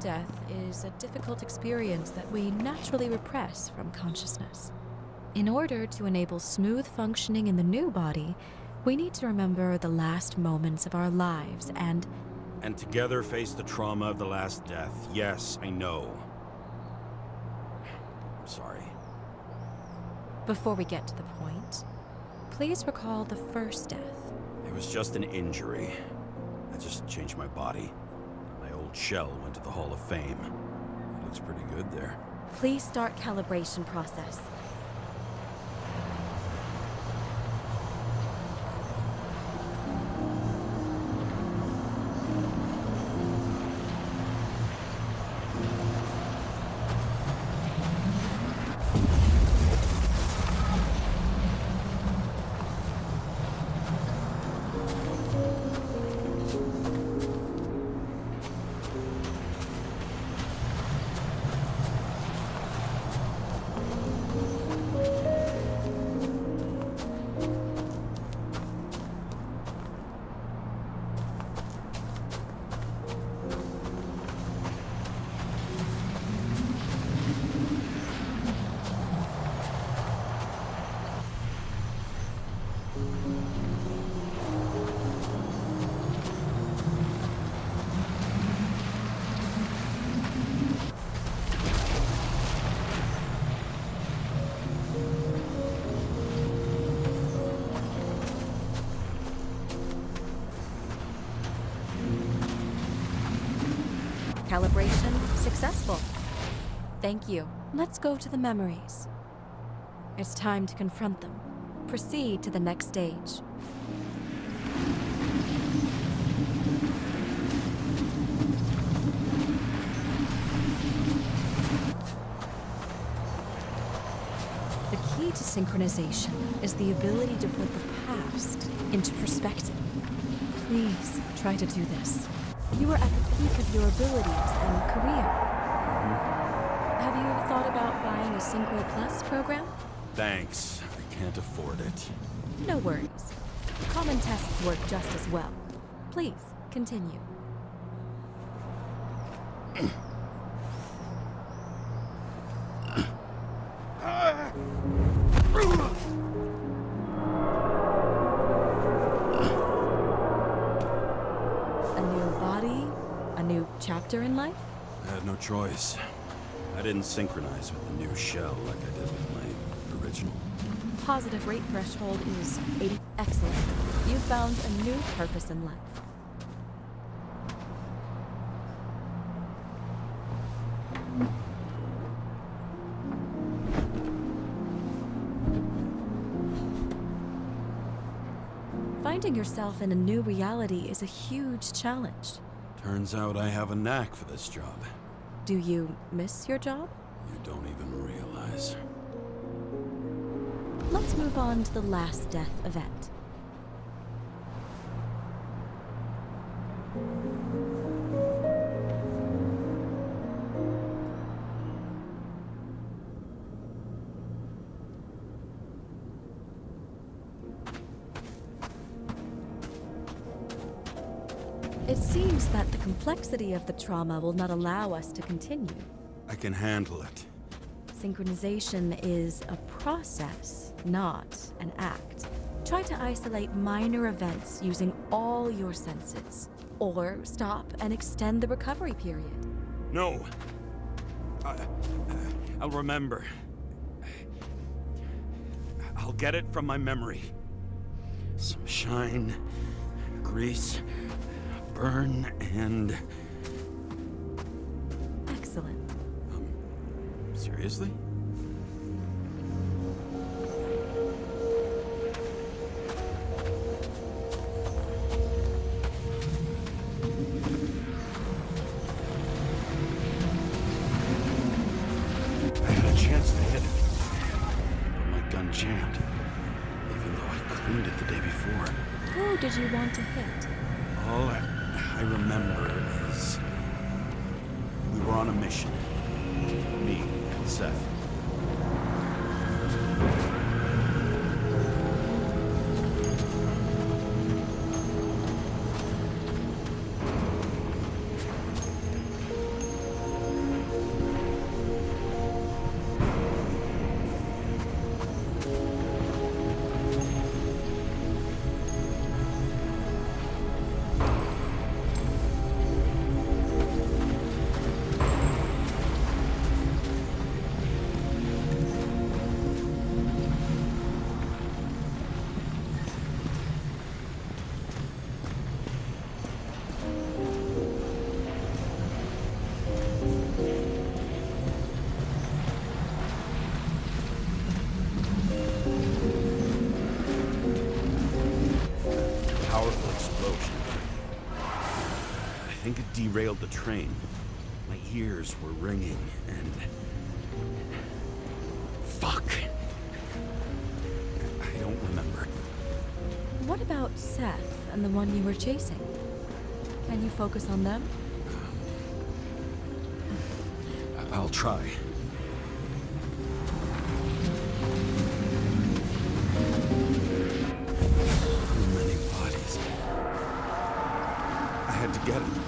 death is a difficult experience that we naturally repress from consciousness. In order to enable smooth functioning in the new body, we need to remember the last moments of our lives and together face the trauma of the last death. Yes, I know. I'm sorry. Before we get to the point, please recall the first death. It was just an injury. I just changed my body. My old shell went to the Hall of Fame. It looks pretty good there. Please start calibration process. Calibration successful. Thank you. Let's go to the memories. It's time to confront them. Proceed to the next stage. The key to synchronization is the ability to put the past into perspective. Please try to do this. You are at the peak of your abilities and career. Have you thought about buying a Synchro Plus program? Thanks. I can't afford it. No worries. Common tests work just as well. Please, continue. A new body? A new chapter in life? I had no choice. I didn't synchronize with the new shell like I did with my original. Positive rate threshold is 80. Excellent. You've found a new purpose in life. Finding yourself in a new reality is a huge challenge. Turns out I have a knack for this job. Do you miss your job? You don't even realize. Let's move on to the last death event. It seems that the complexity of the trauma will not allow us to continue. I can handle it. Synchronization is a process, not an act. Try to isolate minor events using all your senses, or stop and extend the recovery period. No. I'll remember. I'll get it from my memory. Some shine, grease, burn, and... Excellent. Seriously? I had a chance to hit it, but my gun jammed, even though I cleaned it the day before. Who did you want to hit? All I remember is we were on a mission. Me and Seth. think it derailed the train. My ears were ringing, and... Fuck! I don't remember. What about Seth and the one you were chasing? Can you focus on them? I'll try. Too many bodies. I had to get him.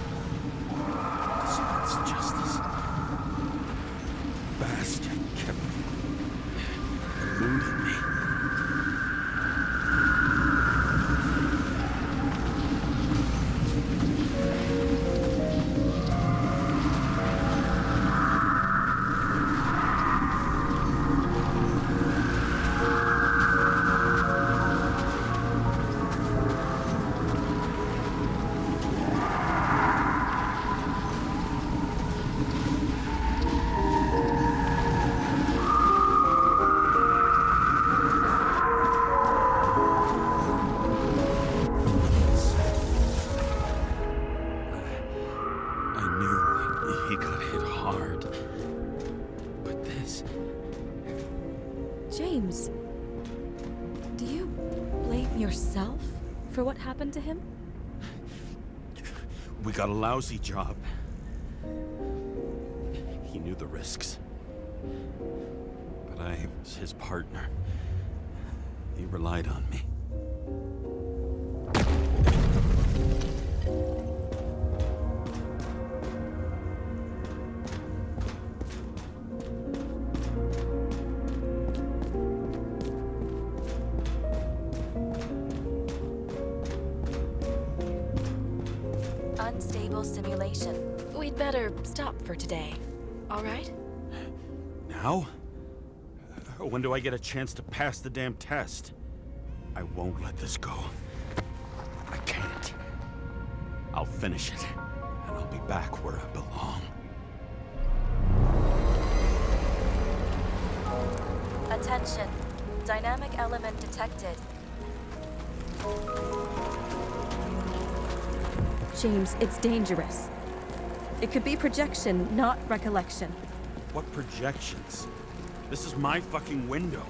Dispense justice. Bastard kept eluding me. He got hit hard. But this... James, do you blame yourself for what happened to him? We got a lousy job. He knew the risks. But I was his partner. He relied on me. Unstable simulation. We'd better stop for today. All right? Now? When do I get a chance to pass the damn test? I won't let this go. I can't. I'll finish it, and I'll be back where I belong. Attention. Dynamic element detected. James, it's dangerous. It could be projection, not recollection. What projections? This is my fucking window.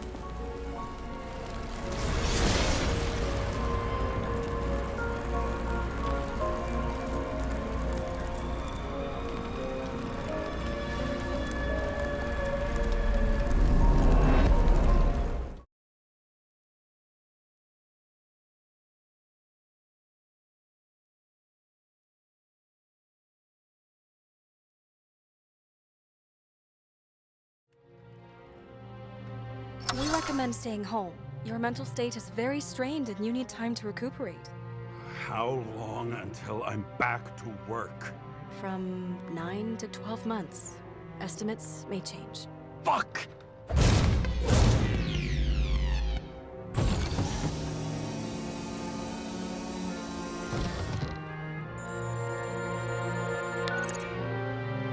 We recommend staying home. Your mental state is very strained and you need time to recuperate. How long until I'm back to work? From 9 to 12 months. Estimates may change. Fuck!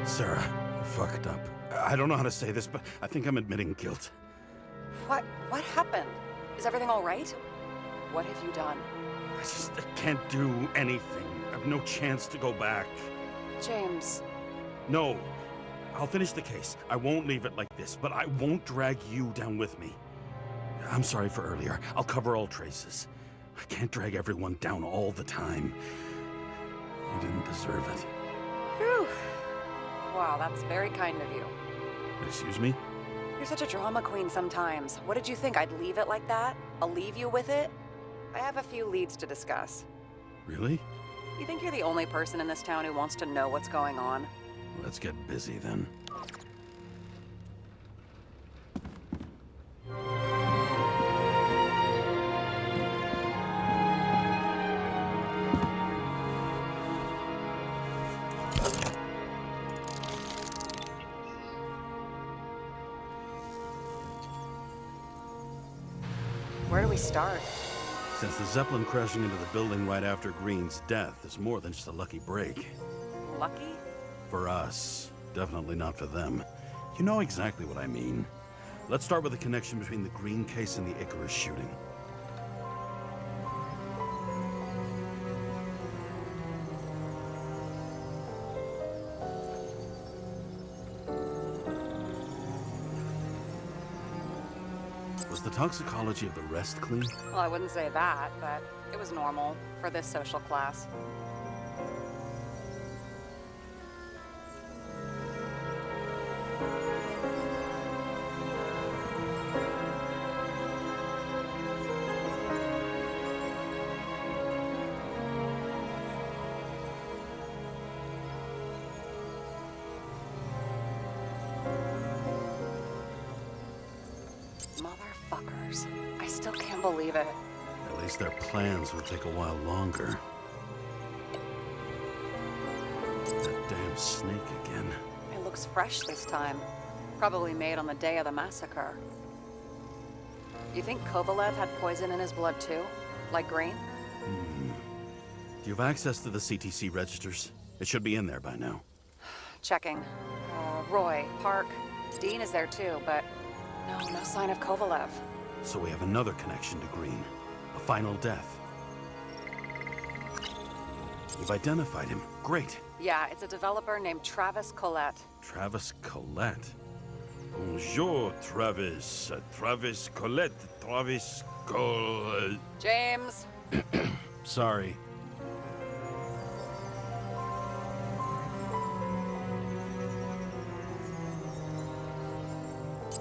Sarah, I fucked up. I don't know how to say this, but I think I'm admitting guilt. What happened? Is everything all right? What have you done? I can't do anything. I have no chance to go back. James. No. I'll finish the case. I won't leave it like this, but I won't drag you down with me. I'm sorry for earlier. I'll cover all traces. I can't drag everyone down all the time. You didn't deserve it. Whew. Wow, that's very kind of you. Excuse me? You're such a drama queen sometimes. What did you think, I'd leave it like that? I'll leave you with it? I have a few leads to discuss. Really? You think you're the only person in this town who wants to know what's going on? Let's get busy then. Where do we start? Since the Zeppelin crashing into the building right after Green's death is more than just a lucky break. Lucky? For us. Definitely not for them. You know exactly what I mean. Let's start with the connection between the Green case and the Icarus shooting. the toxicology of the rest clean? Well, I wouldn't say that, but it was normal for this social class. Motherfuckers. I still can't believe it. At least their plans will take a while longer. That damn snake again. It looks fresh this time. Probably made on the day of the massacre. You think Kovalev had poison in his blood too? Like Green? Do you have access to the CTC registers? It should be in there by now. Checking. Roy, Park, Dean is there too, but no sign of Kovalev. So we have another connection to Green. A final death. You've identified him. Great. Yeah, it's a developer named Travis Collette. Travis Collette. Bonjour, Travis. Travis Collette. Travis Collette. James! Sorry.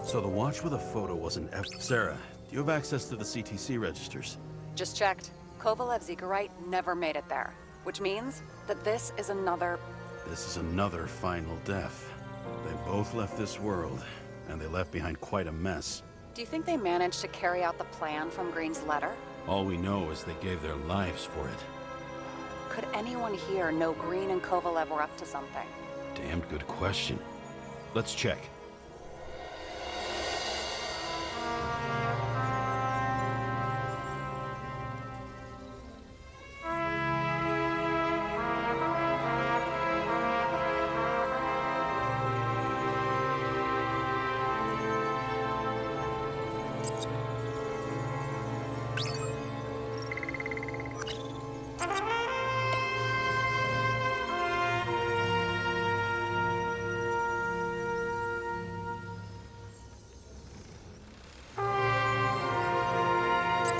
So the watch with a photo wasn't Sarah, do you have access to the CTC registers? Just checked. Kovalev's Zegarite never made it there. Which means that this is another... This is another final death. They both left this world, and they left behind quite a mess. Do you think they managed to carry out the plan from Green's letter? All we know is they gave their lives for it. Could anyone here know Green and Kovalev were up to something? Damned good question. Let's check.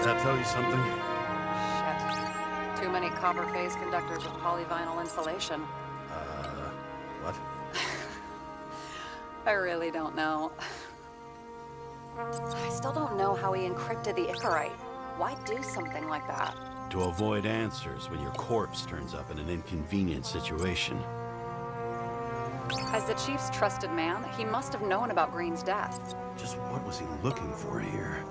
That tell you something? Shit. Too many copper phase conductors with polyvinyl insulation. What? I really don't know. I still don't know how he encrypted the Icarite. Why do something like that? To avoid answers when your corpse turns up in an inconvenient situation. As the Chief's trusted man, he must have known about Green's death. Just what was he looking for here?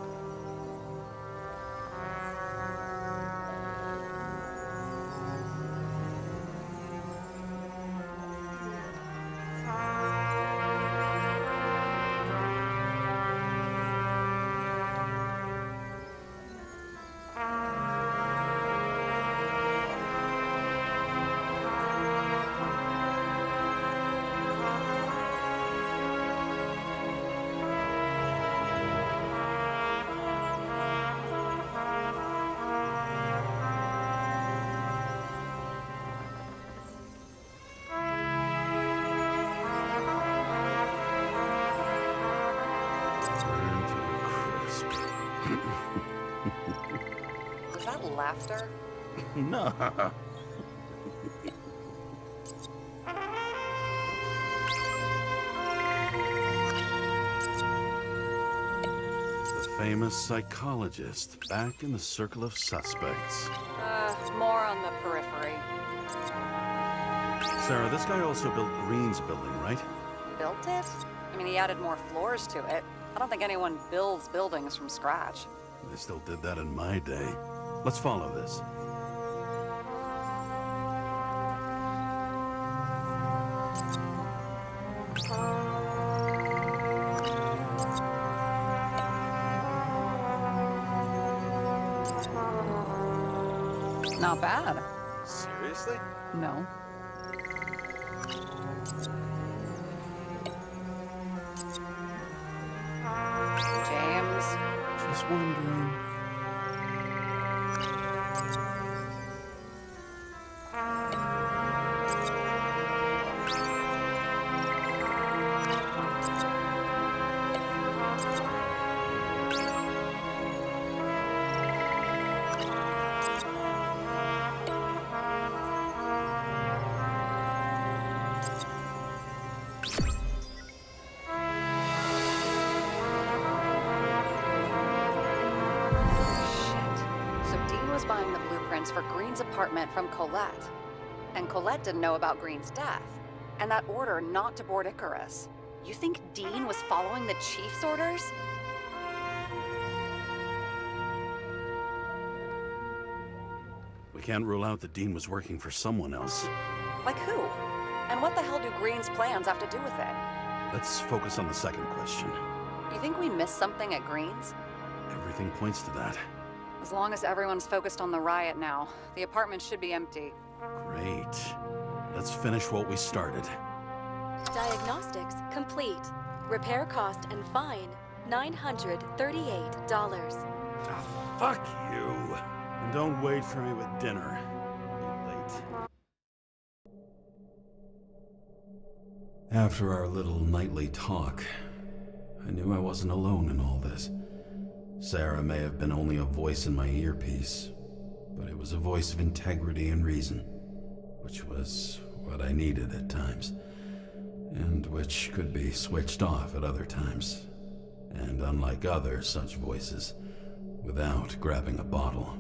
Was that laughter? No. The famous psychologist back in the circle of suspects. More on the periphery. Sarah, this guy also built Green's building, right? Built it? I mean, he added more floors to it. I don't think anyone builds buildings from scratch. They still did that in my day. Let's follow this. Not bad. Seriously? No. James. Just wondering. Shit. So Dean was buying the blueprints for Green's apartment from Colette. And Colette didn't know about Green's death. And that order not to board Icarus. You think Dean was following the chief's orders? We can't rule out that Dean was working for someone else. Like who? And what the hell do Green's plans have to do with it? Let's focus on the second question. You think we missed something at Green's? Everything points to that. As long as everyone's focused on the riot now, the apartment should be empty. Great. Let's finish what we started. Diagnostics complete. Repair cost and fine, $938. Ah, fuck you. And don't wait for me with dinner. I'll be late. After our little nightly talk, I knew I wasn't alone in all this. Sarah may have been only a voice in my earpiece, but it was a voice of integrity and reason, which was what I needed at times, and which could be switched off at other times, and unlike other such voices, without grabbing a bottle.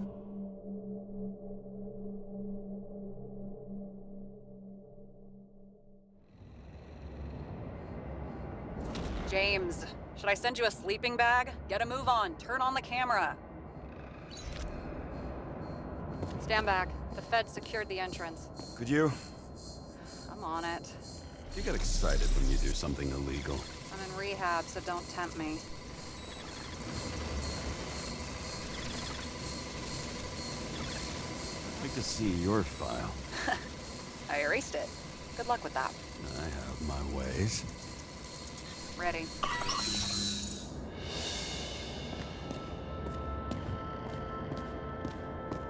James, should I send you a sleeping bag? Get a move on. Turn on the camera. Stand back. The feds secured the entrance. Could you? I'm on it. You get excited when you do something illegal. I'm in rehab, so don't tempt me. I'd like to see your file. I erased it. Good luck with that. I have my ways. Ready.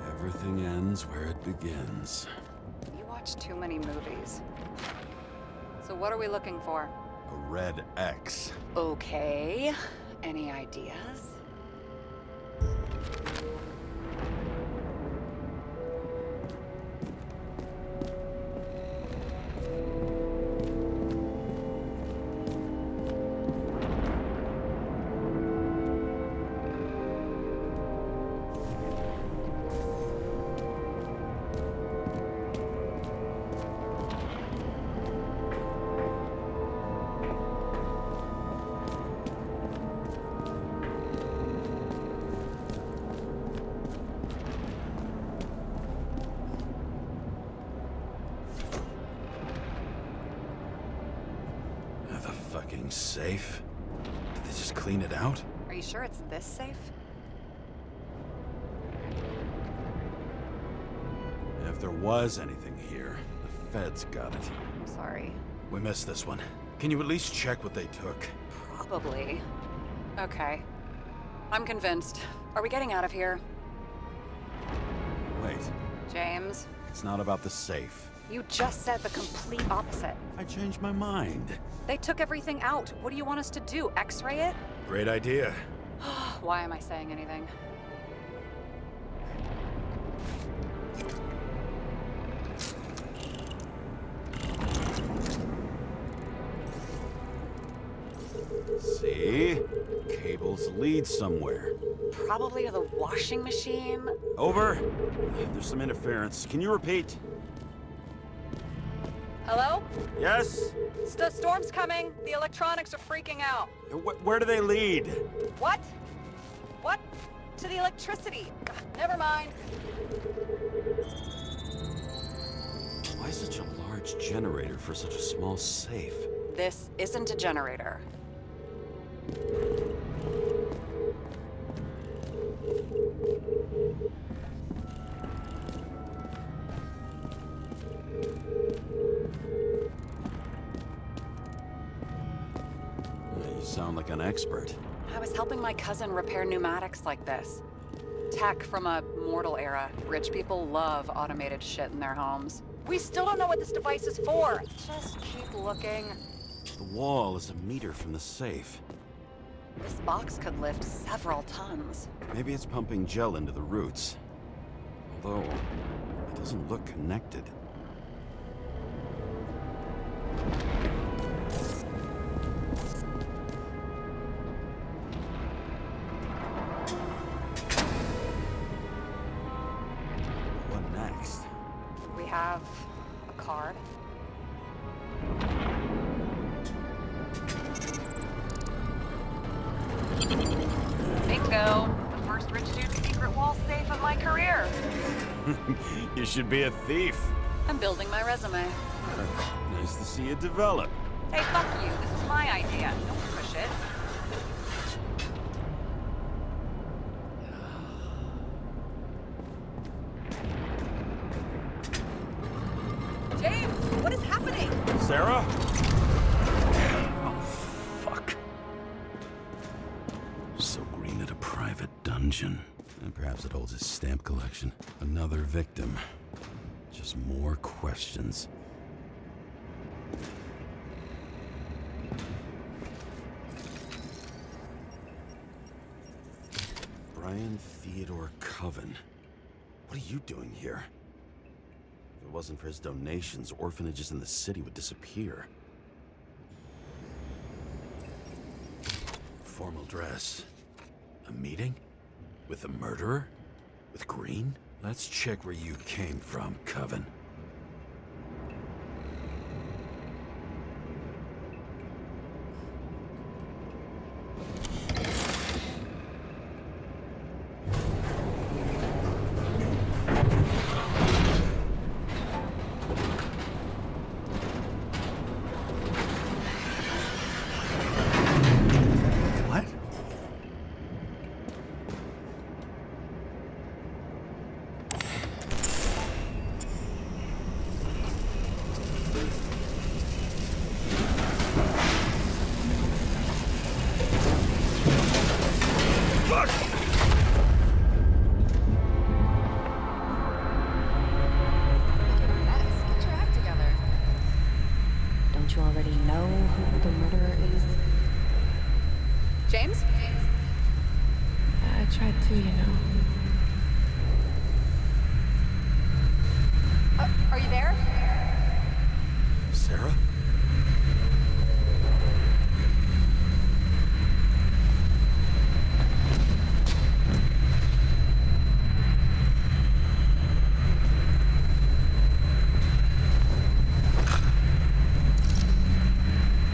Everything ends where it begins. You watch too many movies. So what are we looking for? A red X. Okay. Any ideas? Safe? Did they just clean it out? Are you sure it's this safe? If there was anything here, the feds got it. I'm sorry. We missed this one. Can you at least check what they took? Probably. Okay. I'm convinced. Are we getting out of here? Wait. James? It's not about the safe. You just said the complete opposite. I changed my mind. They took everything out. What do you want us to do? X-ray it? Great idea. Why am I saying anything? See? Cables lead somewhere. Probably to the washing machine. Over. There's some interference. Can you repeat? Hello? Yes? The storm's coming. The electronics are freaking out. Where do they lead? What? What? To the electricity. Never mind. Why such a large generator for such a small safe? This isn't a generator. You sound like an expert. I was helping my cousin repair pneumatics like this. Tech from a mortal era. Rich people love automated shit in their homes. We still don't know what this device is for. Just keep looking. The wall is a meter from the safe. This box could lift several tons. Maybe it's pumping gel into the roots. Although, it doesn't look connected. have a card? Bingo! The first rich dude's secret wall safe of my career. You should be a thief. I'm building my resume. Nice to see you develop. Hey, fuck you. This is my idea. Don't push it. James, what is happening? Sarah? Oh, fuck. So Green at a private dungeon. And perhaps it holds his stamp collection. Another victim. Just more questions. Brian Theodore Coven. What are you doing here? If it wasn't for his donations, orphanages in the city would disappear. Formal dress. A meeting? With a murderer? With Green? Let's check where you came from, Coven. What? Get your act together. Don't you already know who the murderer is? James? I tried to, you know. Are you there? Sarah?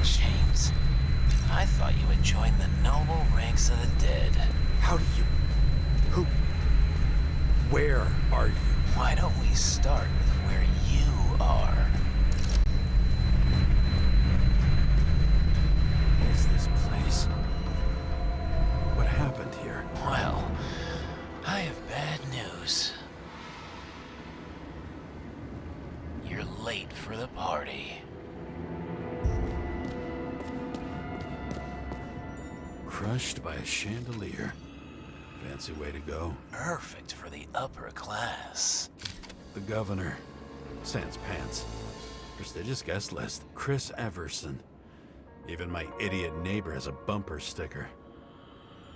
James, I thought you had joined the noble ranks of the dead. How do you... Who... Where are you? Why don't we start with where you are? What is this place? What happened here? Well, I have bad news. You're late for the party. Crushed by a chandelier. Fancy way to go. Perfect for the upper class. The governor. Sans pants. Prestigious guest list. Chris Everson. Even my idiot neighbor has a bumper sticker.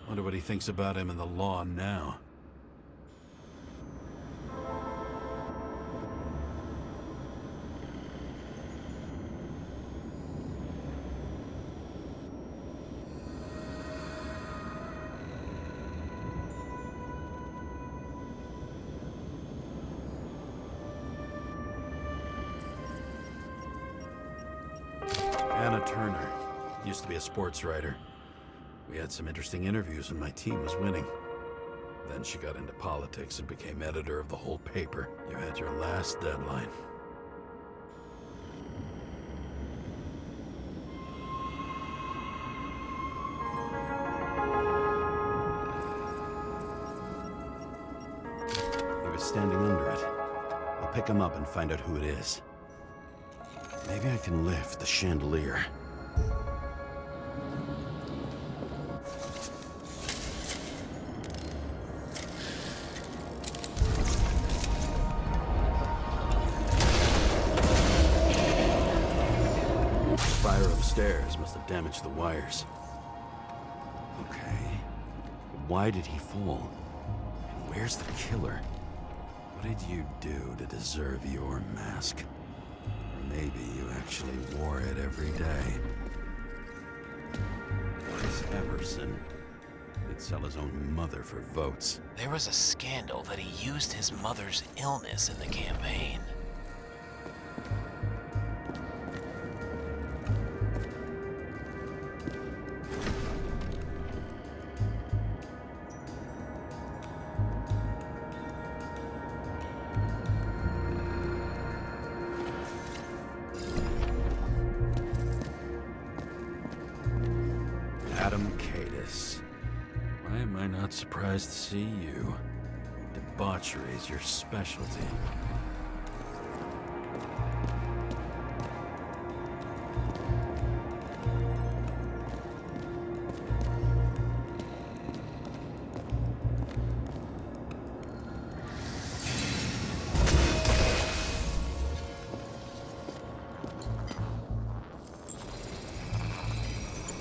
Wonder what he thinks about him in the law now. Anna Turner. Used to be a sports writer. We had some interesting interviews when my team was winning. Then she got into politics and became editor of the whole paper. You had your last deadline. He was standing under it. I'll pick him up and find out who it is. Maybe I can lift the chandelier. Fire upstairs must have damaged the wires. Okay. Why did he fall? And where's the killer? What did you do to deserve your mask? Maybe you actually wore it every day. Chris Everson. He'd sell his own mother for votes. There was a scandal that he used his mother's illness in the campaign. Not surprised to see you. Debauchery is your specialty.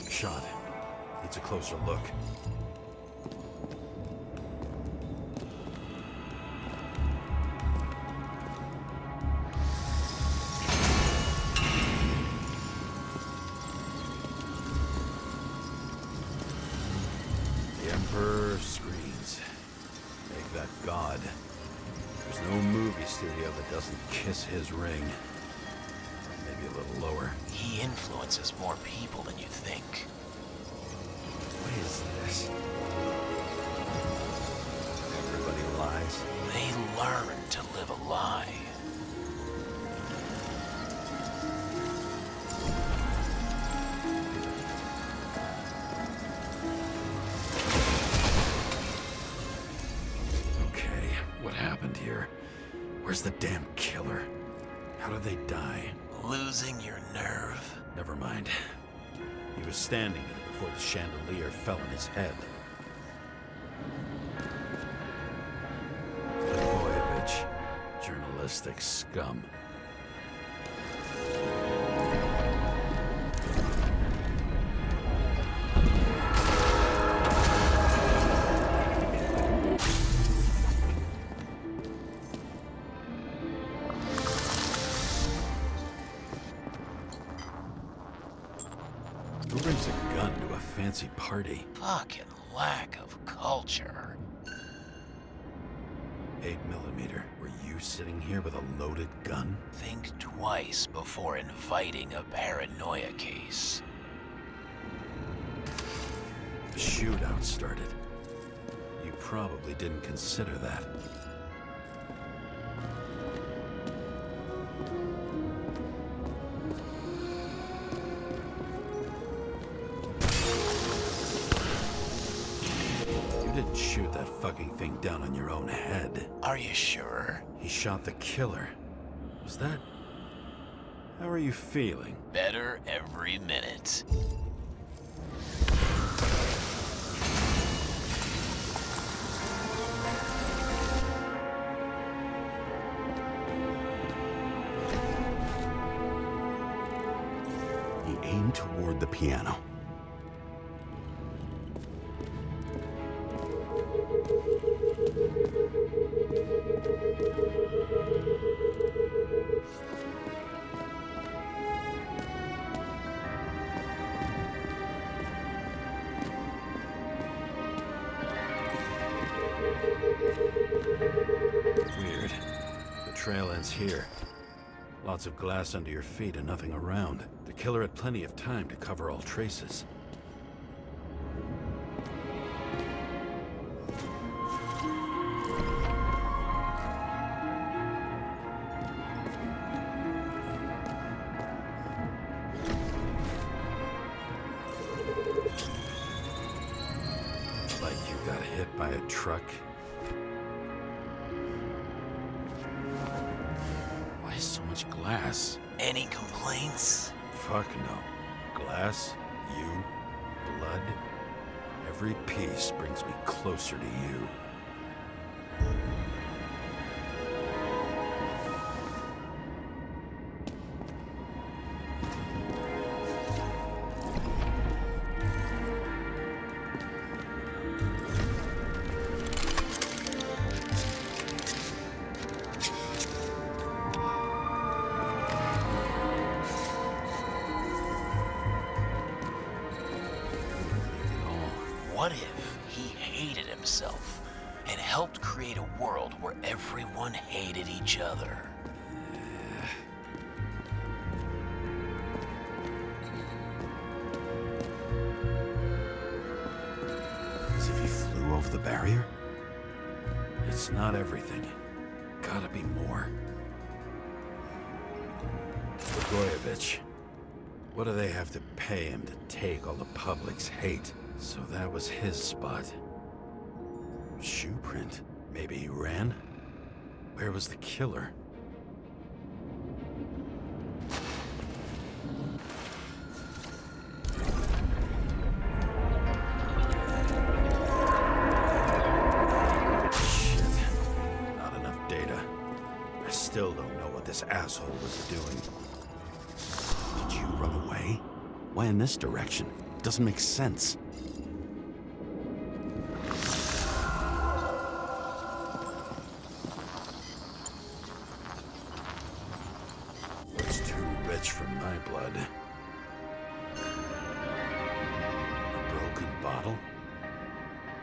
Shot. Needs a closer look. The Emperor screams. Make that God. There's no movie studio that doesn't kiss his ring. Maybe a little lower. He influences more people than you think. What is this? Everybody lies. They learn to live a lie. Okay, what happened here? Where's the damn killer? How did they die? Losing your nerve? Never mind. He was standing there before the chandelier fell on his head. Blagojevich, journalistic scum. Who brings a gun to a fancy party? Fucking lack of culture. 8mm. Were you sitting here with a loaded gun? Think twice before inviting a paranoia case. A shootout started. You probably didn't consider that. You didn't shoot that fucking thing down on your own head. Are you sure? He shot the killer. Was that... How are you feeling? Better every minute. He aimed toward the piano. Weird. The trail ends here. Lots of glass under your feet and nothing around. The killer had plenty of time to cover all traces. Like you got hit by a truck. Why so much glass? Any complaints? Fuck no. Glass, you, blood. Every piece brings me closer to you. What if he hated himself and helped create a world where everyone hated each other? As if he flew over the barrier? It's not everything. Gotta be more. Blagojevich. What do they have to pay him to take all the public's hate? So that was his spot. Shoe print. Maybe he ran? Where was the killer? Still don't know what this asshole was doing. Did you run away? Why in this direction? Doesn't make sense. Looks too rich for my blood. A broken bottle?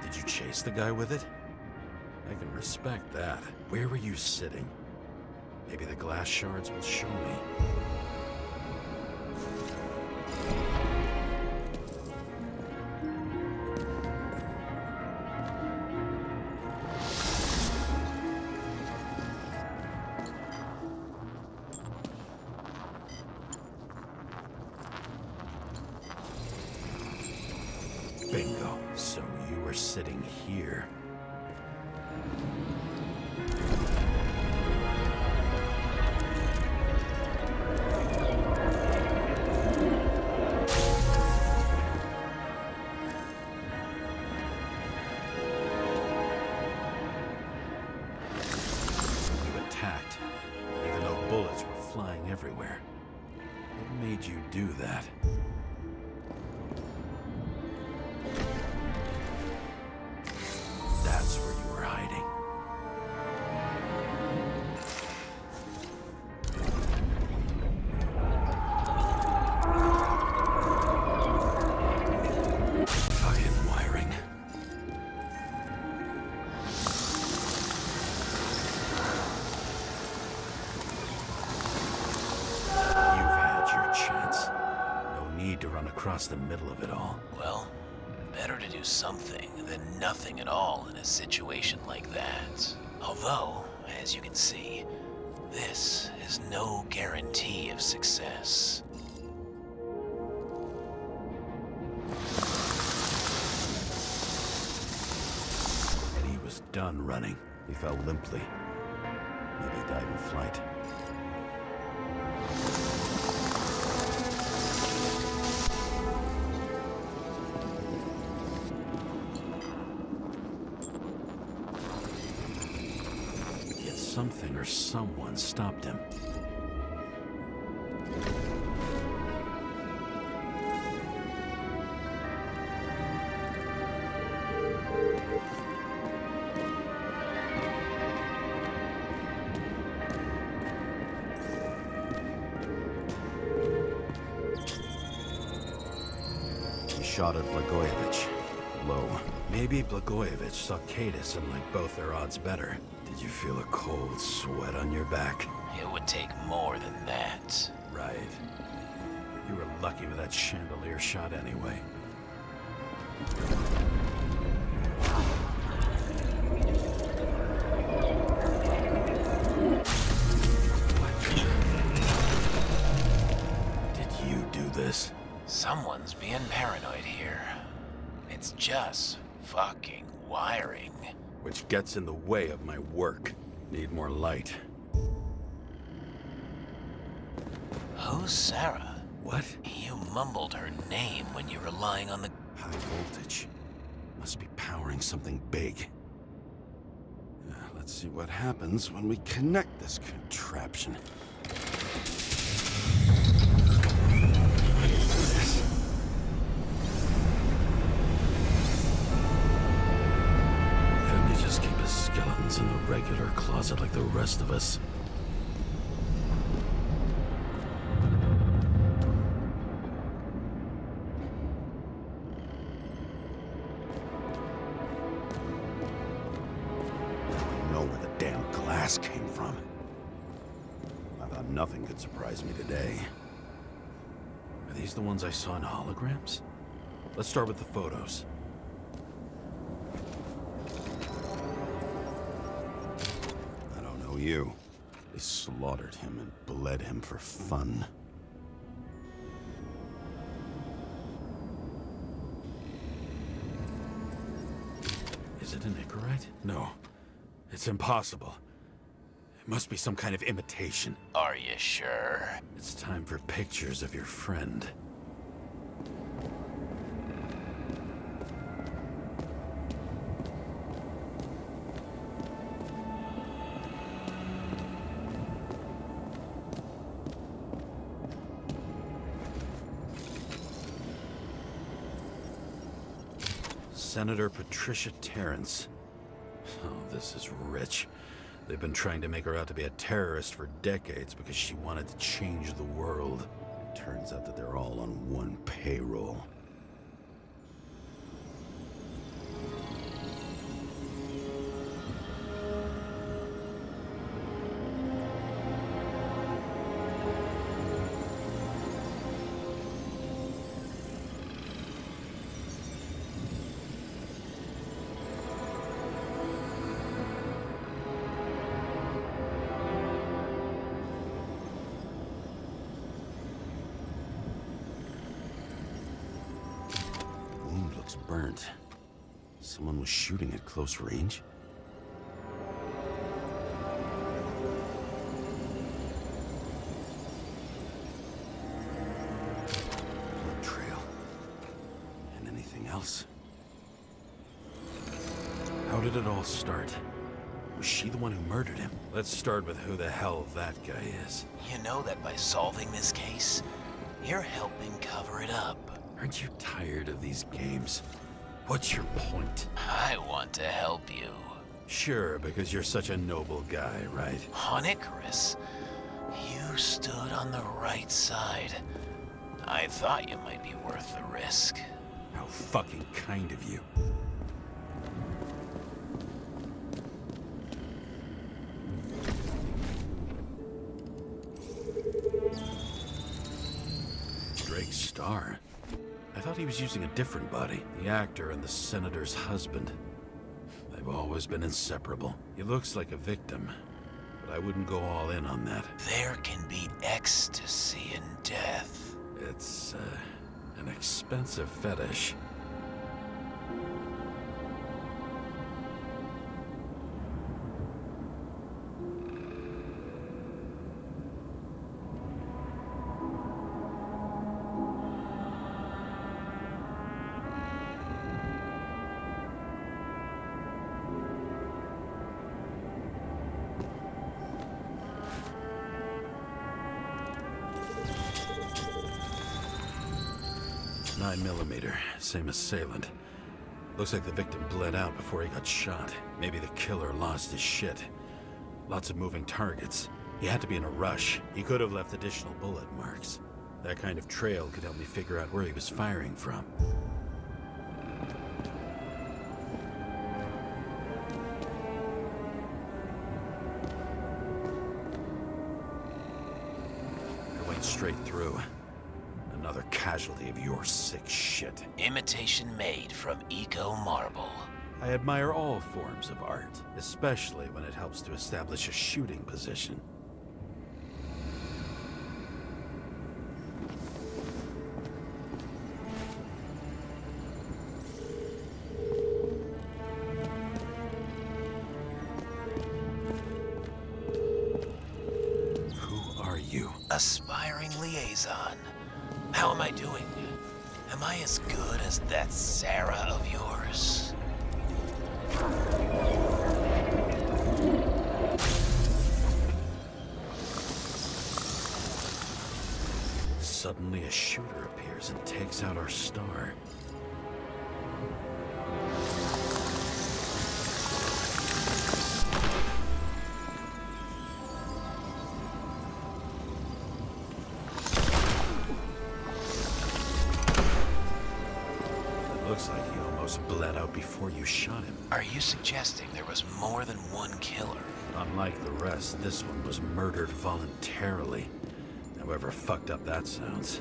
Did you chase the guy with it? I can respect that. Where were you sitting? Maybe the glass shards will show me. Bingo. So you were sitting here. Even though bullets were flying everywhere. What made you do that? That's where you were hiding. Fucking wiring. To run across the middle of it all. Well, better to do something than nothing at all in a situation like that. Although, as you can see, this is no guarantee of success. And he was done running. He fell limply. Maybe he died in flight. Something or someone stopped him. He shot at Blagojevich. Low. Maybe Blagojevich saw Cadis and liked both their odds better. Did you feel a cold sweat on your back? It would take more than that. Right. You were lucky with that chandelier shot anyway. Did you do this? Someone's being paranoid here. It's just fucking wiring. Which gets in the way of my work. Need more light. Who's Sarah? What? You mumbled her name when you were lying on the... High voltage. Must be powering something big. Let's see what happens when we connect this contraption. Couldn't he just keep his skeletons in the regular closet like the rest of us? Came from. I thought nothing could surprise me today. Are these the ones I saw in holograms? Let's start with the photos. I don't know you. They slaughtered him and bled him for fun. Is it an Icarite? right? No. It's impossible. It must be some kind of imitation. Are you sure? It's time for pictures of your friend. Senator Patricia Terrence. Oh, this is rich. They've been trying to make her out to be a terrorist for decades because she wanted to change the world. Turns out that they're all on one payroll. Wound looks burnt. Someone was shooting at close range? Blood trail. And anything else? How did it all start? Was she the one who murdered him? Let's start with who the hell that guy is. You know that by solving this case, you're helping cover it up. Aren't you tired of these games? What's your point? I want to help you. Sure, because you're such a noble guy, right? On Icarus, you stood on the right side. I thought you might be worth the risk. How fucking kind of you. Drake Starr? I thought he was using a different body. The actor and the senator's husband. They've always been inseparable. He looks like a victim, but I wouldn't go all in on that. There can be ecstasy in death. It's, an expensive fetish. .9mm, same assailant. Looks like the victim bled out before he got shot. Maybe the killer lost his shit. Lots of moving targets. He had to be in a rush. He could have left additional bullet marks. That kind of trail could help me figure out where he was firing from. I went straight through. Another casualty of your sick shit. Imitation made from eco marble. I admire all forms of art, especially when it helps to establish a shooting position. Who are you? Aspiring liaison. How am I doing? Am I as good as that Sarah of yours? Suddenly a shooter appears and takes out our star. Looks like he almost bled out before you shot him. Are you suggesting there was more than one killer? Unlike the rest, this one was murdered voluntarily. However fucked up that sounds.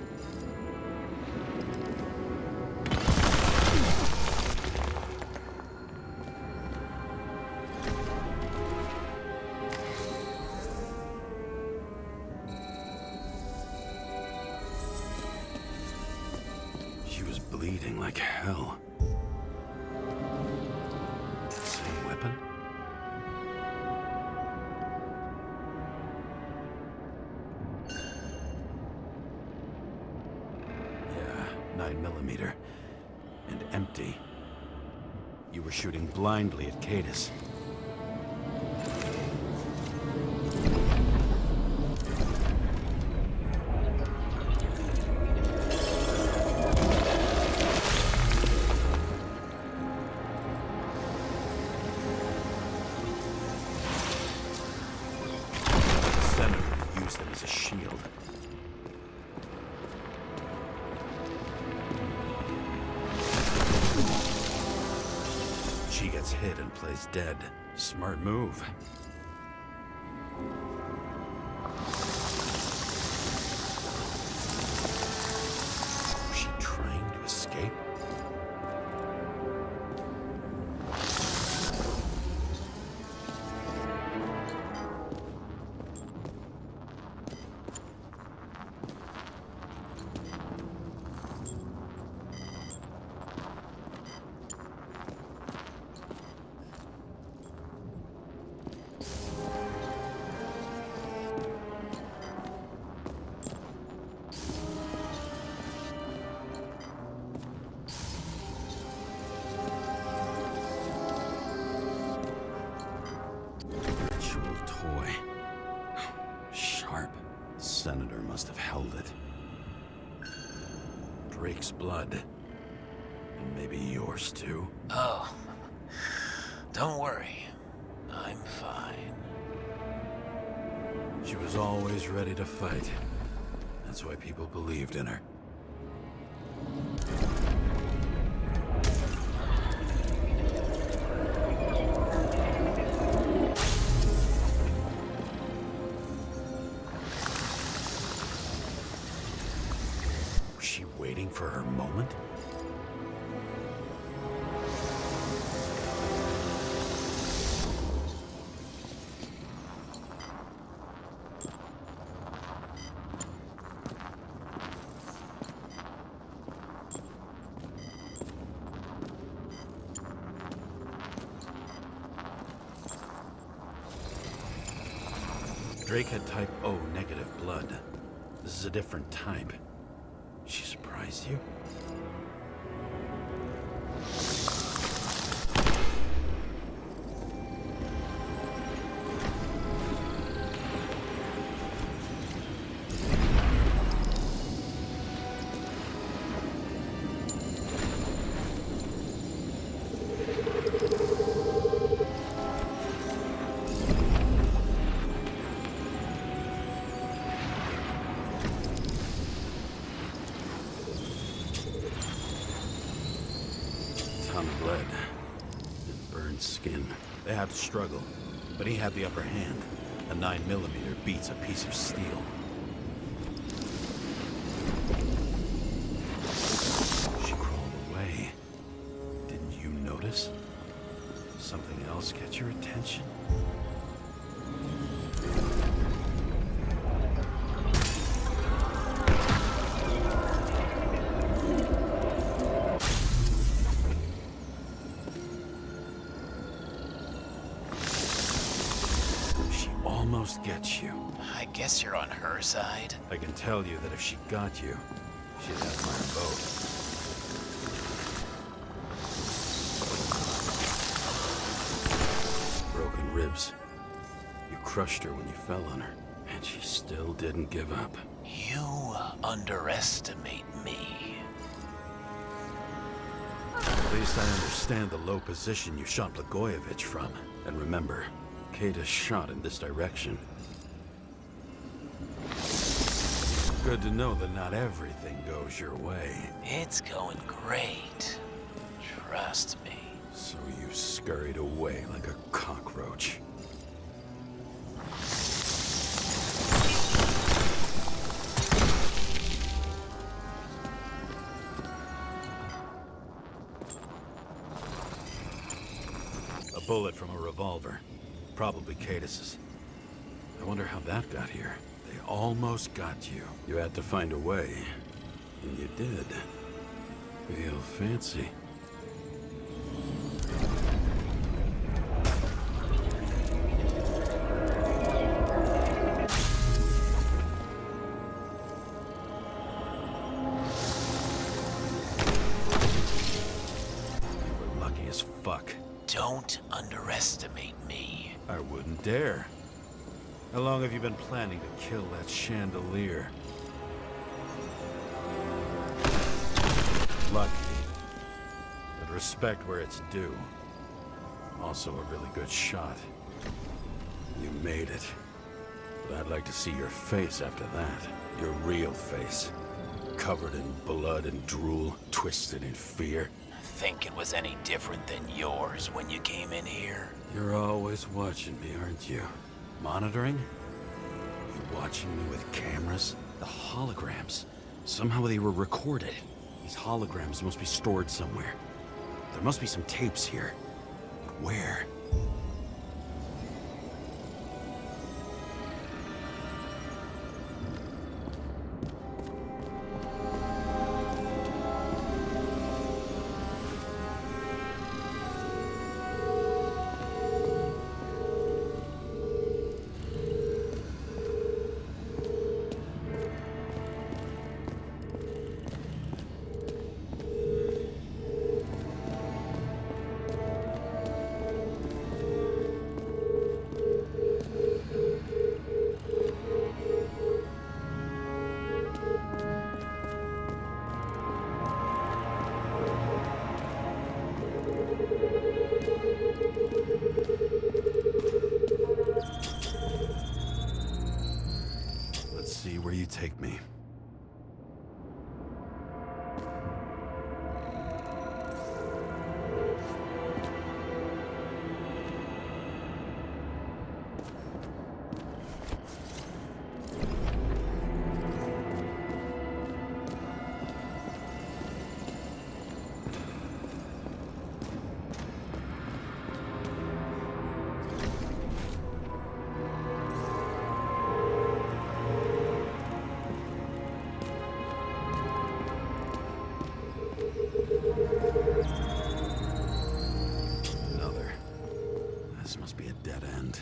She was bleeding like hell. Same weapon? 9mm. And empty. You were shooting blindly at Cadus. Them as a shield. She gets hit and plays dead. Smart move. Was she trying to escape? Toy. Sharp. Senator must have held it. Drake's blood. And maybe yours too. Oh, don't worry. I'm fine. She was always ready to fight. That's why people believed in her. Waiting for her moment? Drake had type O negative blood. This is a different type. She surprised you? Bled. And burned skin. They had to struggle, but he had the upper hand. A 9mm beats a piece of steel. She crawled away. Didn't you notice? Something else get your attention? Almost gets you. I guess you're on her side. I can tell you that if she got you, she'd have my vote. Broken ribs. You crushed her when you fell on her, and she still didn't give up. You underestimate me. At least I understand the low position you shot Blagojevich from. And remember, Cadus shot in this direction. Good to know that not everything goes your way. It's going great. Trust me. So you scurried away like a cockroach. A bullet from a revolver. Probably Cadus's. I wonder how that got here. They almost got you. You had to find a way. And you did. Real fancy. underestimate me. I wouldn't dare. How long have you been planning to kill that chandelier? Lucky. But respect where it's due. Also a really good shot. You made it. But I'd like to see your face after that. Your real face. Covered in blood and drool, twisted in fear. Think it was any different than yours when you came in here? You're always watching me, aren't you? Monitoring? You watching me with cameras? The holograms. Somehow they were recorded. These holograms must be stored somewhere. There must be some tapes here. But where? Let's see where you take me. Another. This must be a dead end.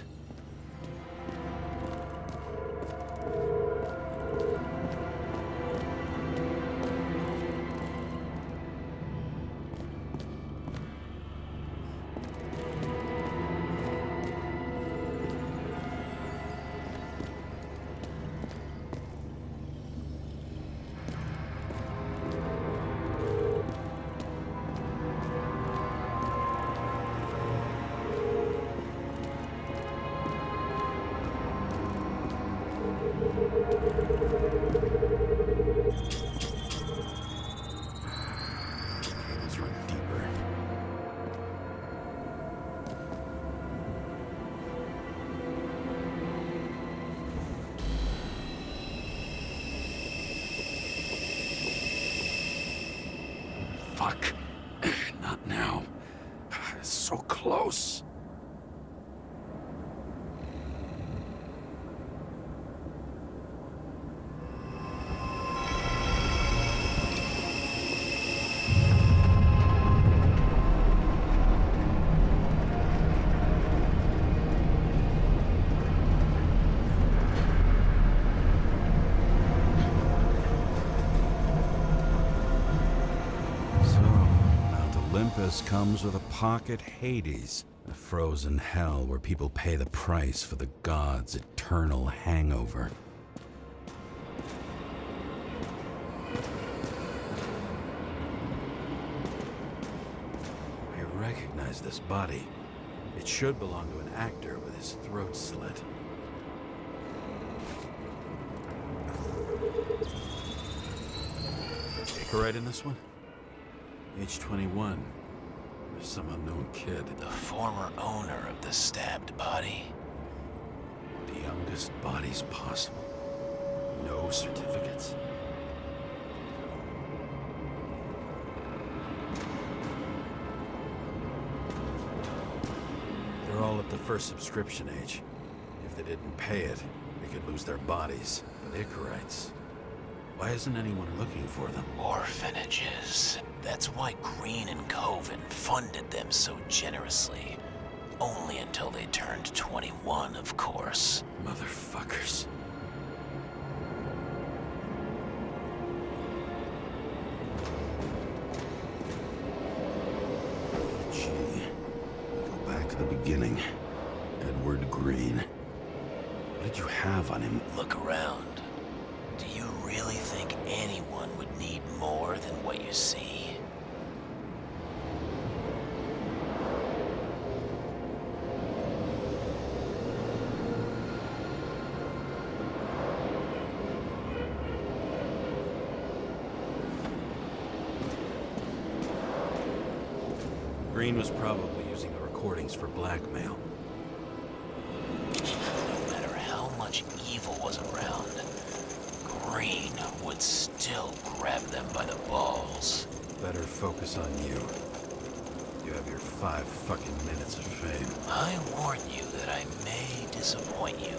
Let's run deeper. Fuck. Not now. It's so close. Olympus comes with a pocket Hades, a frozen hell where people pay the price for the gods' eternal hangover. I recognize this body. It should belong to an actor with his throat slit. Take a ride in this one? Age 21. There's some unknown kid. The former owner of the stabbed body? The youngest bodies possible. No certificates. They're all at the first subscription age. If they didn't pay it, they could lose their bodies. But Icarites, why isn't anyone looking for them? Orphanages. That's why Green and Coven funded them so generously. Only until they turned 21, of course. Motherfuckers. Gee, we go back to the beginning. beginning. Edward Green. What did you have on him? Look around. Do you really think anyone would need more than what you see? Green was probably using the recordings for blackmail. No matter how much evil was around, Green would still grab them by the balls. Better focus on you. You have your 5 fucking minutes of fame. I warn you that I may disappoint you.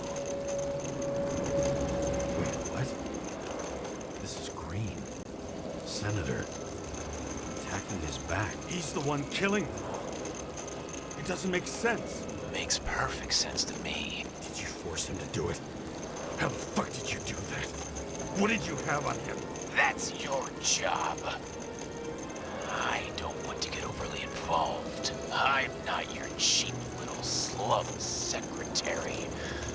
Wait, what? This is Green. Senator. Attacking his back. He's the one killing them. It doesn't make sense. Makes perfect sense to me. Did you force him to do it? How the fuck did you do that? What did you have on him? That's your job. I don't want to get overly involved. I'm not your cheap little slum secretary,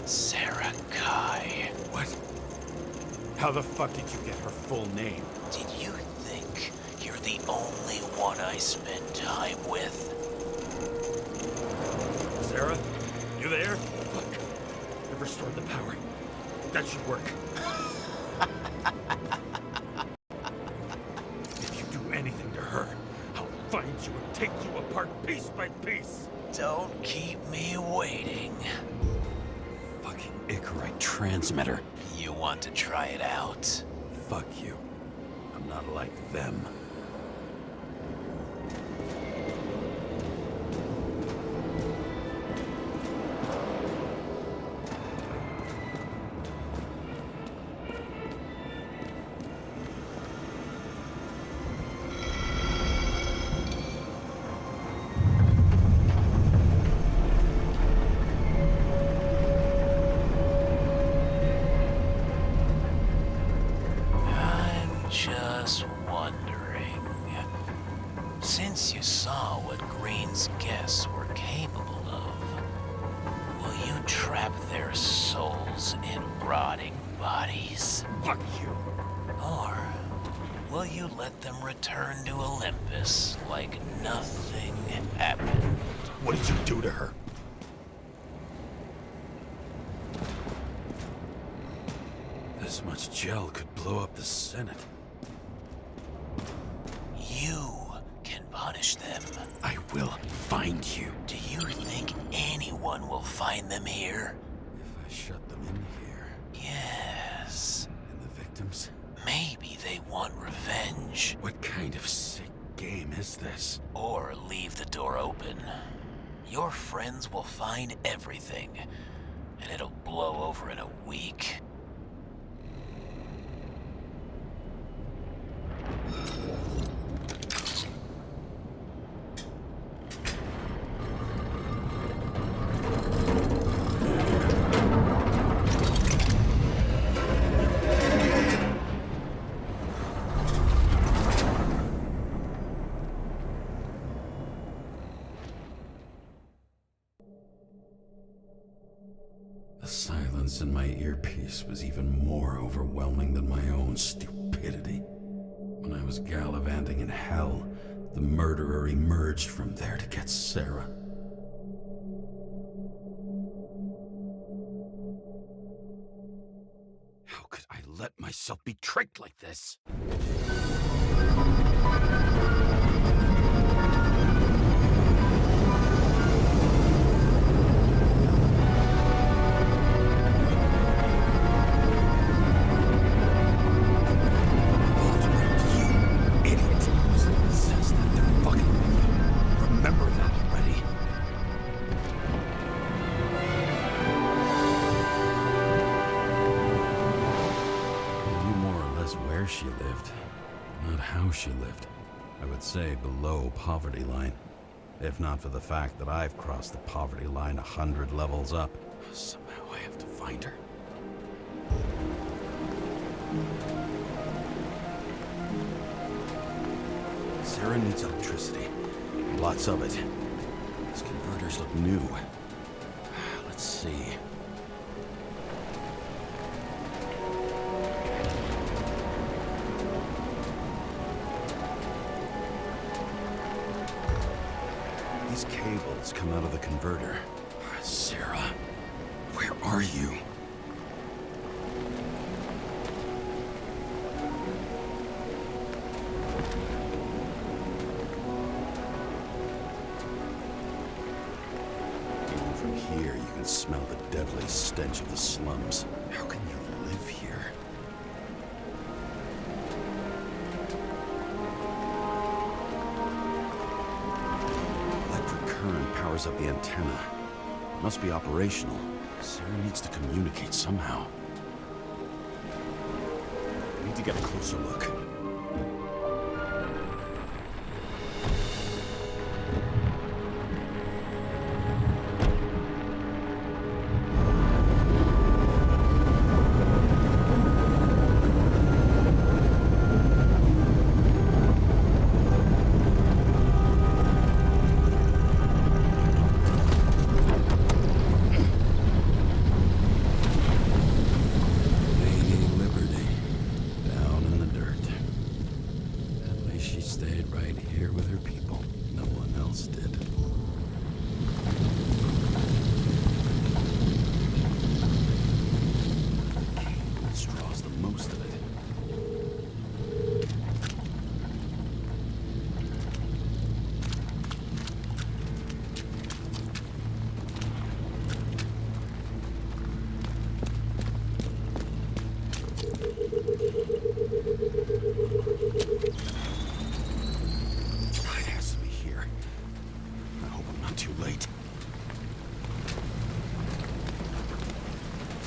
Sarah Kai. What? How the fuck did you get her full name? Did you think you're the only one I spend time with? Sarah? You there? Fuck. I've restored the power. That should work. If you do anything to her, I'll find you and take you apart piece by piece. Don't keep me waiting. Fucking Icarite transmitter. You want to try it out? Fuck you. I'm not like them. Just wondering, since you saw what Green's guests were capable of, will you trap their souls in rotting bodies? Fuck you. Or will you let them return to Olympus like nothing happened? What did you do to her? This much gel could blow up the Senate. You can punish them. I will find you. Do you think anyone will find them here? If I shut them in here, Yes. and the victims? Maybe they want revenge. What kind of sick game is this? Or leave the door open. Your friends will find everything, and it'll blow over in a week. The silence in my earpiece was even more overwhelming than my own stupidity. When I was gallivanting in hell, the murderer emerged from there to get Sarah. How could I let myself be tricked like this? She lived, not how she lived. I would say below poverty line, if not for the fact that I've crossed the poverty line 100 levels up. Somehow I have to find her. Sarah needs electricity. Lots of it. These converters look new. see. These cables come out of the converter. Sarah, where are you? Even from here, you can smell the deadly stench of the slums. How can you live here? Electric current powers up the antenna. Must be operational. Sarah needs to communicate somehow. I need to get a closer look.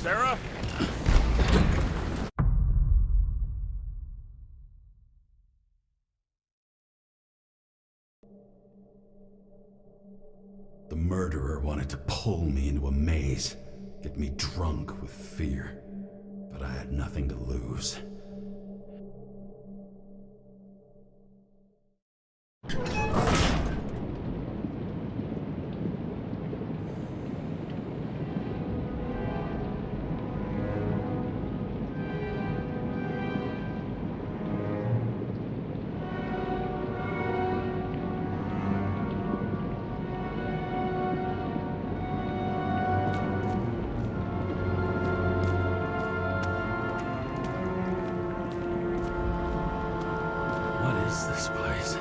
Sarah? The murderer wanted to pull me into a maze, get me drunk with fear. But I had nothing to lose. This place.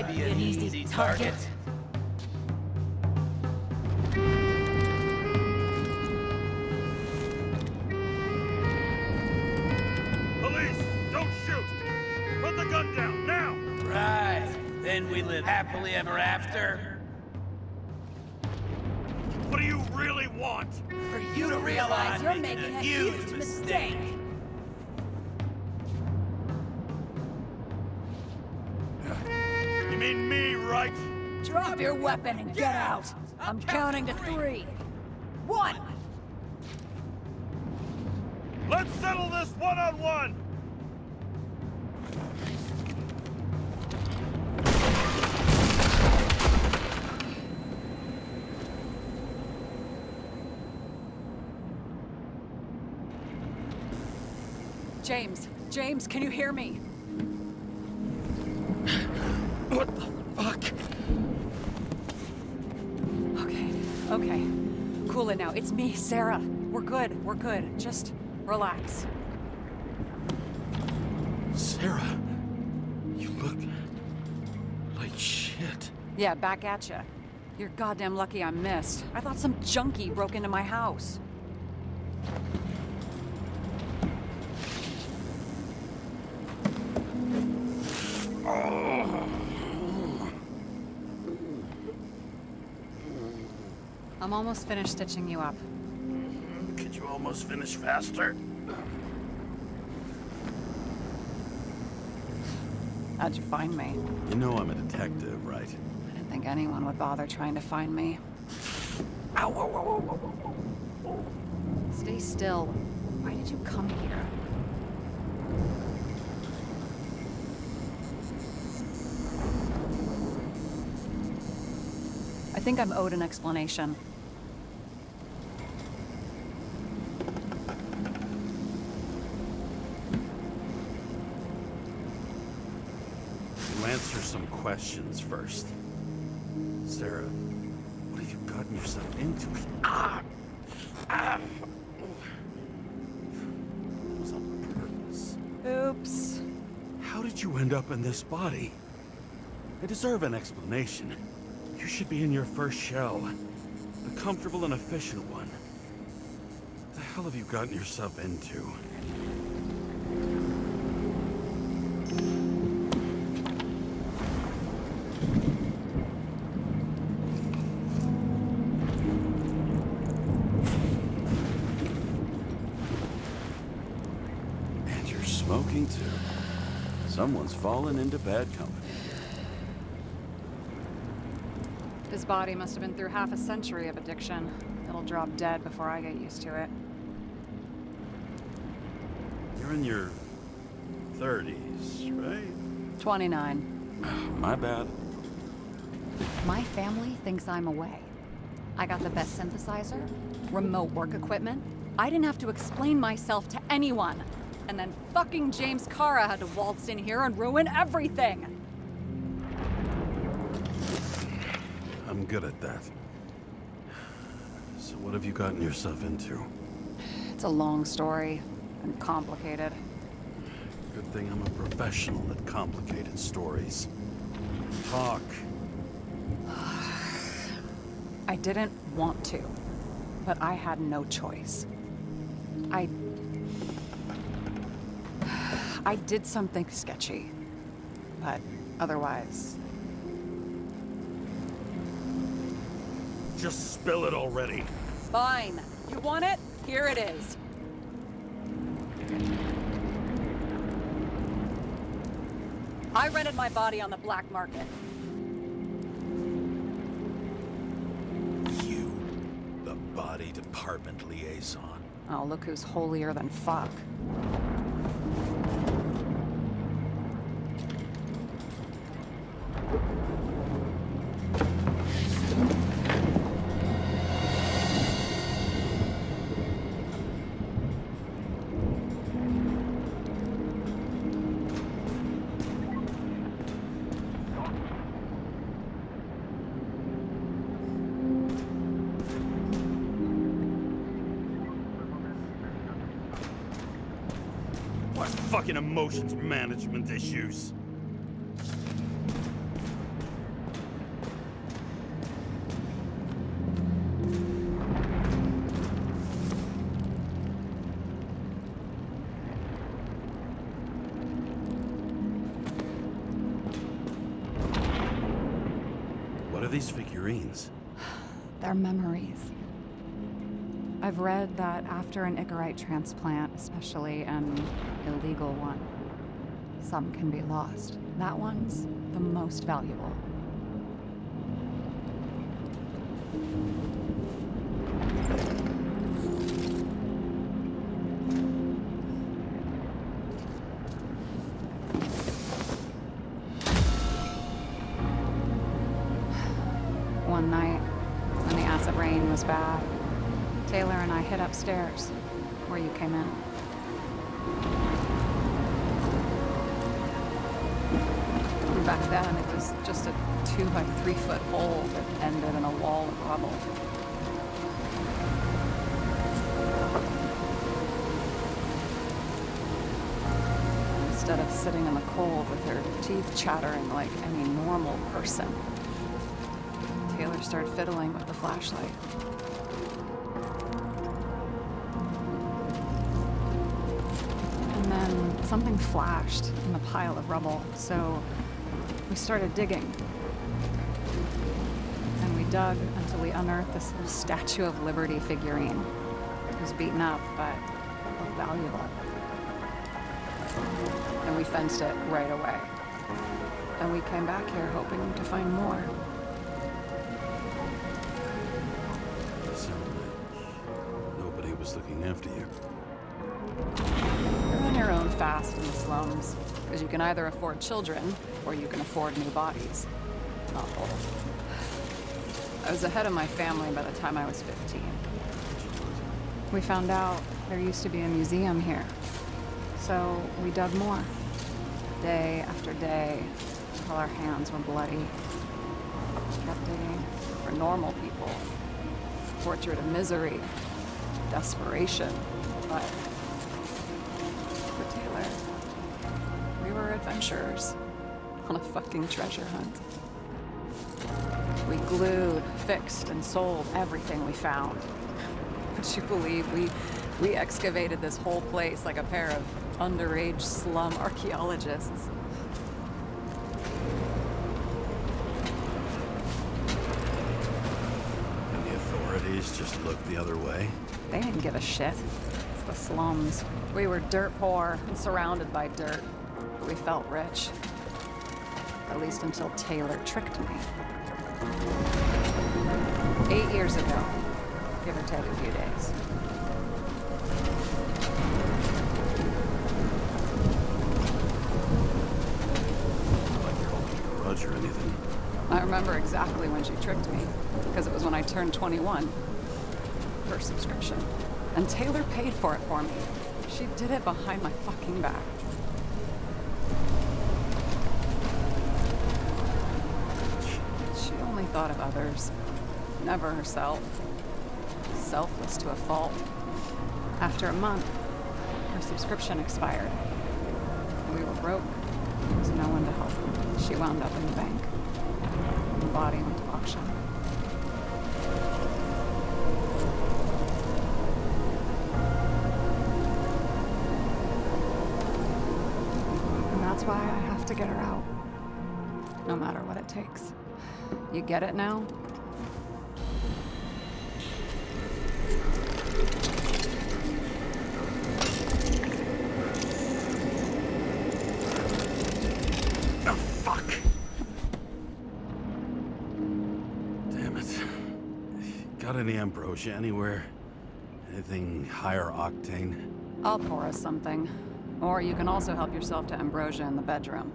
Be an easy target. Then we live happily ever after. What do you really want? For you to realize you're making a huge mistake. You mean me, right? Drop your weapon and get out. I'm counting to 3. 1. Let's settle this one-on-one! James, can you hear me? What the fuck? Okay. Cool it now. It's me, Sarah. We're good. Just relax. Sarah, you look like shit. Yeah, back at ya. You're goddamn lucky I missed. I thought some junkie broke into my house. I'm almost finished stitching you up. Could you almost finish faster? How'd you find me? You know I'm a detective, right? I didn't think anyone would bother trying to find me. Ow, ow, ow, ow, ow. Stay still. Why did you come here? I think I'm owed an explanation. You answer some questions first. Sarah, what have you gotten yourself into? It was on purpose. Oops. How did you end up in this body? I deserve an explanation. You should be in your first shell. A comfortable and efficient one. What the hell have you gotten yourself into? And you're smoking too. Someone's fallen into bad company. His body must have been through half a century of addiction. It'll drop dead before I get used to it. You're in your 30s, right? 29. My bad. My family thinks I'm away. I got the best synthesizer, remote work equipment. I didn't have to explain myself to anyone. And then fucking James Kara had to waltz in here and ruin everything. I'm good at that. So what have you gotten yourself into? It's a long story and complicated. Good thing I'm a professional at complicated stories. Talk. I didn't want to, but I had no choice. I did something sketchy, but otherwise... Just spill it already. Fine. You want it? Here it is. I rented my body on the black market. You, the body department liaison. Oh, look who's holier than fuck. What fucking emotions management issues? What are these figurines? They're memories. I've read that after an Icarite transplant, especially an illegal one, some can be lost. That one's the most valuable. One night, when the acid rain was bad, Taylor and I hid upstairs, where you came in. And back then, it was just a 2 by 3 foot hole that ended in a wall of rubble. Instead of sitting in the cold with her teeth chattering like any normal person, Taylor started fiddling with the flashlight. And then something flashed in the pile of rubble, so we started digging. And we dug until we unearthed this little Statue of Liberty figurine. It was beaten up, but it looked valuable. And we fenced it right away. And we came back here hoping to find more. Nobody was looking after you. You're on your own fast in the slums, because you can either afford children, or you can afford new bodies. Not both. I was ahead of my family by the time I was 15. We found out there used to be a museum here, so we dug more. Day after day, until our hands were bloody. Kept digging for normal people. Portrait of misery, desperation, but for Taylor, we were adventurers on a fucking treasure hunt. We glued, fixed, and sold everything we found. Would you believe we excavated this whole place like a pair of underage slum archaeologists? And the authorities just looked the other way? They didn't give a shit. It's the slums. We were dirt poor and surrounded by dirt. But we felt rich. At least until Taylor tricked me. 8 years ago, give or take a few days. Not like you're holding a grudge or anything. I remember exactly when she tricked me, because it was when I turned 21. Her subscription. And Taylor paid for it for me. She did it behind my fucking back. She only thought of others, never herself. Selfless to a fault. After a month, her subscription expired. We were broke. There was no one to help. She wound up in the bank. The body went to auction. And that's why I have to get her out. No matter what it takes. You get it now? Oh, fuck! Damn it. Got any ambrosia anywhere? Anything higher octane? I'll pour us something. Or you can also help yourself to ambrosia in the bedroom.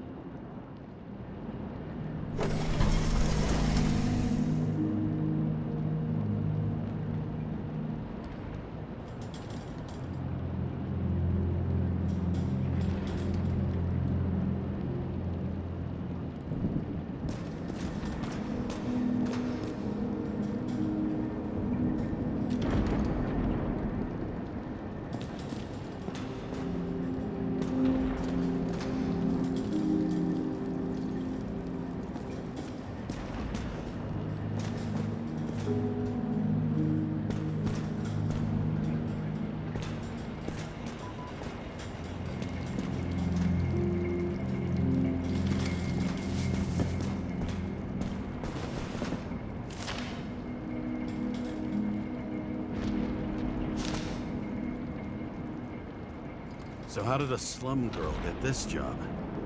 So how did a slum girl get this job?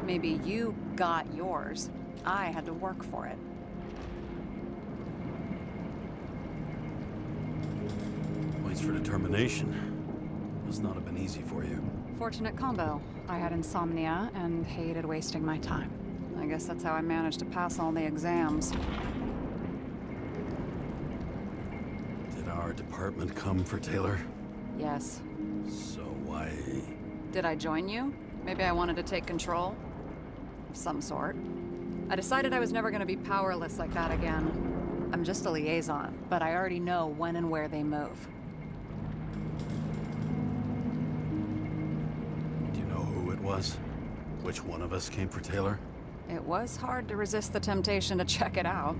Maybe you got yours. I had to work for it. Points for determination. Must not have been easy for you. Fortunate combo. I had insomnia and hated wasting my time. I guess that's how I managed to pass all the exams. Did our department come for Taylor? Yes. So why... Did I join you? Maybe I wanted to take control? Of some sort. I decided I was never gonna be powerless like that again. I'm just a liaison, but I already know when and where they move. Do you know who it was? Which one of us came for Taylor? It was hard to resist the temptation to check it out.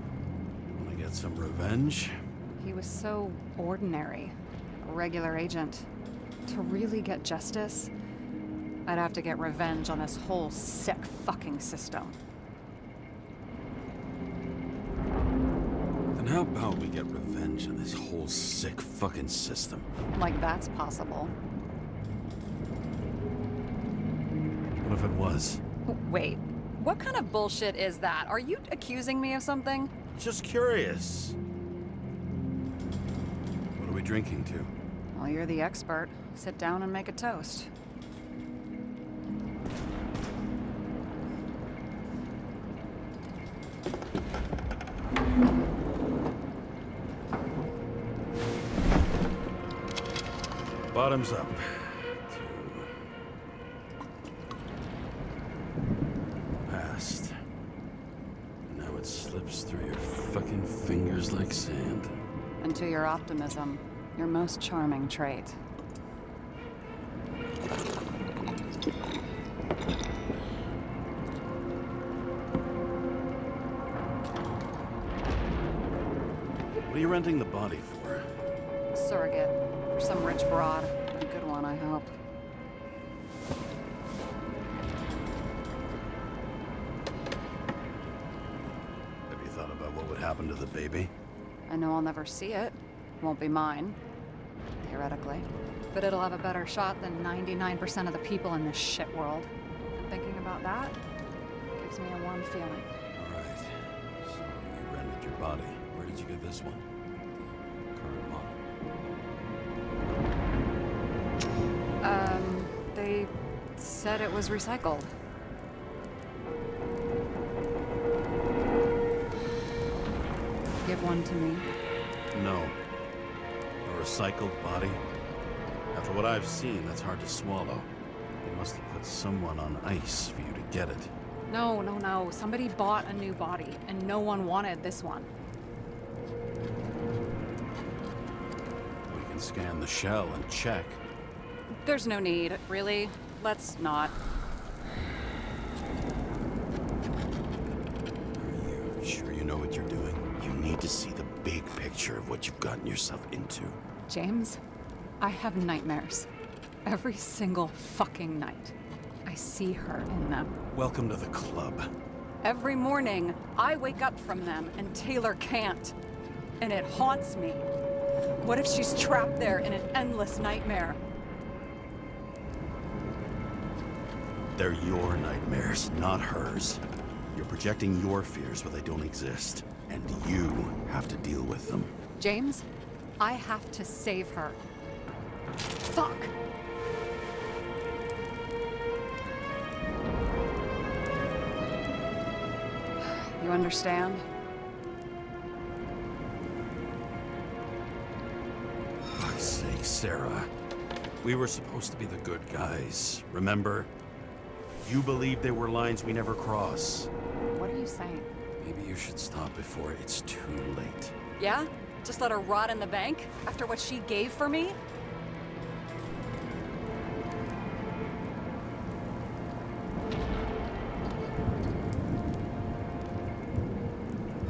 Wanna get some revenge? He was so ordinary. A regular agent. To really get justice, I'd have to get revenge on this whole sick fucking system. Then how about we get revenge on this whole sick fucking system? Like that's possible. What if it was? Wait, what kind of bullshit is that? Are you accusing me of something? Just curious. What are we drinking to? Well, you're the expert. Sit down and make a toast. Bottoms up. Past. Now it slips through your fucking fingers like sand. And to your optimism, your most charming trait. What are you renting the body for? Surrogate. For some rich broad. A good one, I hope. Have you thought about what would happen to the baby? I know I'll never see it. Won't be mine. Theoretically. But it'll have a better shot than 99% of the people in this shit world. And thinking about that gives me a warm feeling. All right. So you rented your body. Where did you get this one? Current model. They said it was recycled. Give one to me. No. A recycled body? After what I've seen, that's hard to swallow. They must have put someone on ice for you to get it. No. Somebody bought a new body, and no one wanted this one. We can scan the shell and check. There's no need, really. Let's not. Are you sure you know what you're doing? You need to see the big picture of what you've gotten yourself into. James, I have nightmares. Every single fucking night. I see her in them. Welcome to the club. Every morning, I wake up from them and Taylor can't. And it haunts me. What if she's trapped there in an endless nightmare? They're your nightmares, not hers. You're projecting your fears where they don't exist. And you have to deal with them. James, I have to save her. Fuck! You understand? Fuck's sake, Sarah. We were supposed to be the good guys, remember? You believed there were lines we never cross. What are you saying? Maybe you should stop before it's too late. Yeah? Just let her rot in the bank after what she gave for me?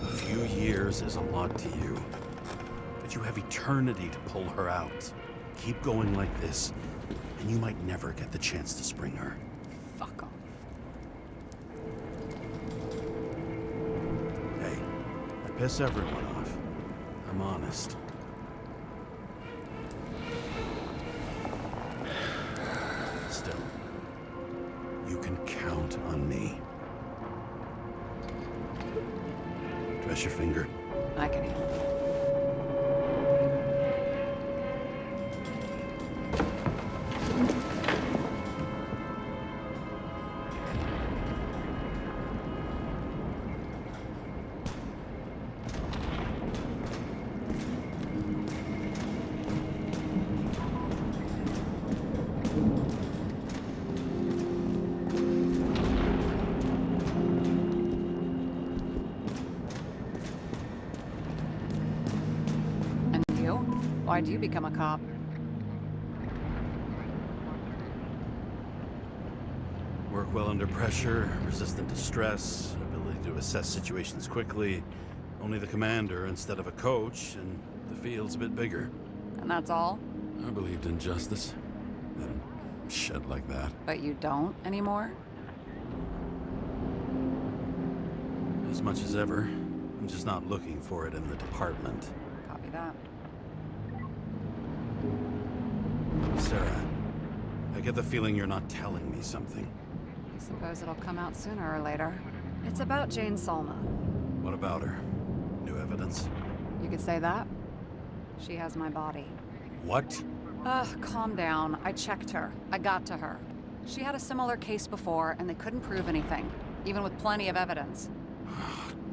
A few years is a lot to you. But you have eternity to pull her out. Keep going like this, and you might never get the chance to spring her. Fuck off. Hey, I piss everyone off. I'm honest. Still, count on me. Press your finger. I can handle it. Why'd you become a cop? Work well under pressure, resistant to stress, ability to assess situations quickly. Only the commander instead of a coach, and the field's a bit bigger. And that's all? I believed in justice. Then shit like that. But you don't anymore? As much as ever. I'm just not looking for it in the department. Copy that. Sarah, I get the feeling you're not telling me something. I suppose it'll come out sooner or later. It's about Jane Salma. What about her? New evidence? You could say that? She has my body. What? Calm down. I checked her. I got to her. She had a similar case before, and they couldn't prove anything, even with plenty of evidence.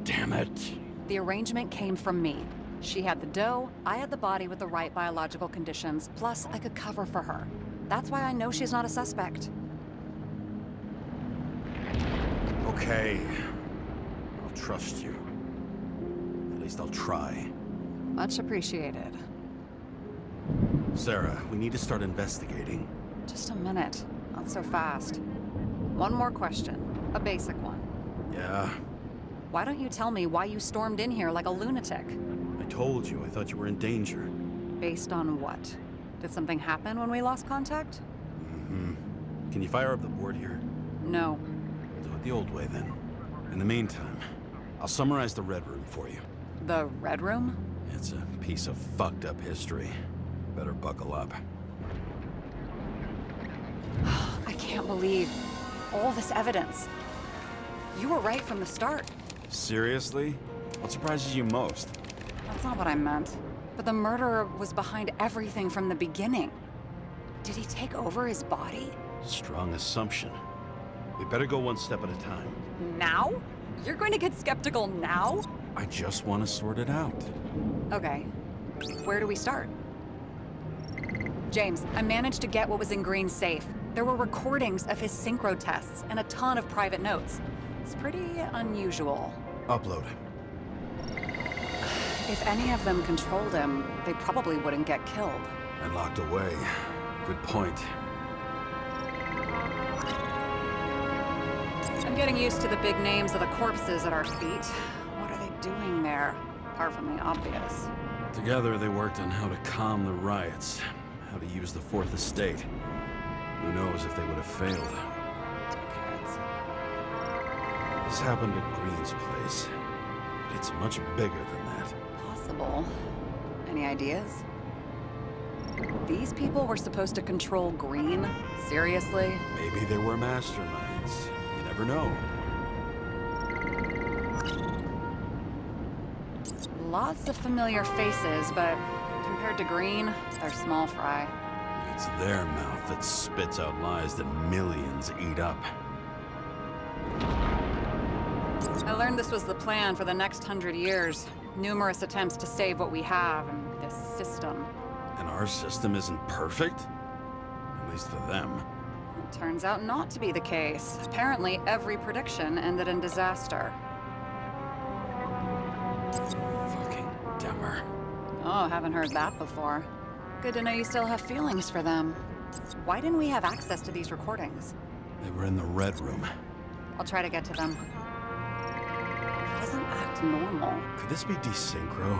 Damn it. The arrangement came from me. She had the dough, I had the body with the right biological conditions, plus I could cover for her. That's why I know she's not a suspect. Okay. I'll trust you. At least I'll try. Much appreciated. Sarah, we need to start investigating. Just a minute. Not so fast. One more question. A basic one. Yeah, Why don't you tell me why you stormed in here like a lunatic? I told you. I thought you were in danger. Based on what? Did something happen when we lost contact? Mm-hmm. Can you fire up the board here? No. We'll do it the old way then. In the meantime, I'll summarize the Red Room for you. The Red Room? It's a piece of fucked up history. Better buckle up. I can't believe all this evidence. You were right from the start. Seriously? What surprises you most? That's not what I meant. But the murderer was behind everything from the beginning. Did he take over his body? Strong assumption. We better go one step at a time. Now? You're going to get skeptical now? I just want to sort it out. Okay. Where do we start? James, I managed to get what was in Green's safe. There were recordings of his synchro tests and a ton of private notes. It's pretty unusual. Upload. If any of them controlled him, they probably wouldn't get killed. And locked away. Good point. I'm getting used to the big names of the corpses at our feet. What are they doing there, apart from the obvious? Together, they worked on how to calm the riots, how to use the Fourth Estate. Who knows if they would have failed. Dickheads. This happened at Green's place, but it's much bigger than that. Possible. Any ideas? These people were supposed to control Green? Seriously? Maybe there were masterminds. You never know. Lots of familiar faces, but compared to Green, they're small fry. It's their mouth that spits out lies that millions eat up. I learned this was the plan for the next 100 years. Numerous attempts to save what we have in this system. And our system isn't perfect? At least for them. It turns out not to be the case. Apparently, every prediction ended in disaster. Fucking Demmer. Oh, haven't heard that before. Good to know you still have feelings for them. Why didn't we have access to these recordings? They were in the Red Room. I'll try to get to them. He doesn't act normal. Could this be desynchro?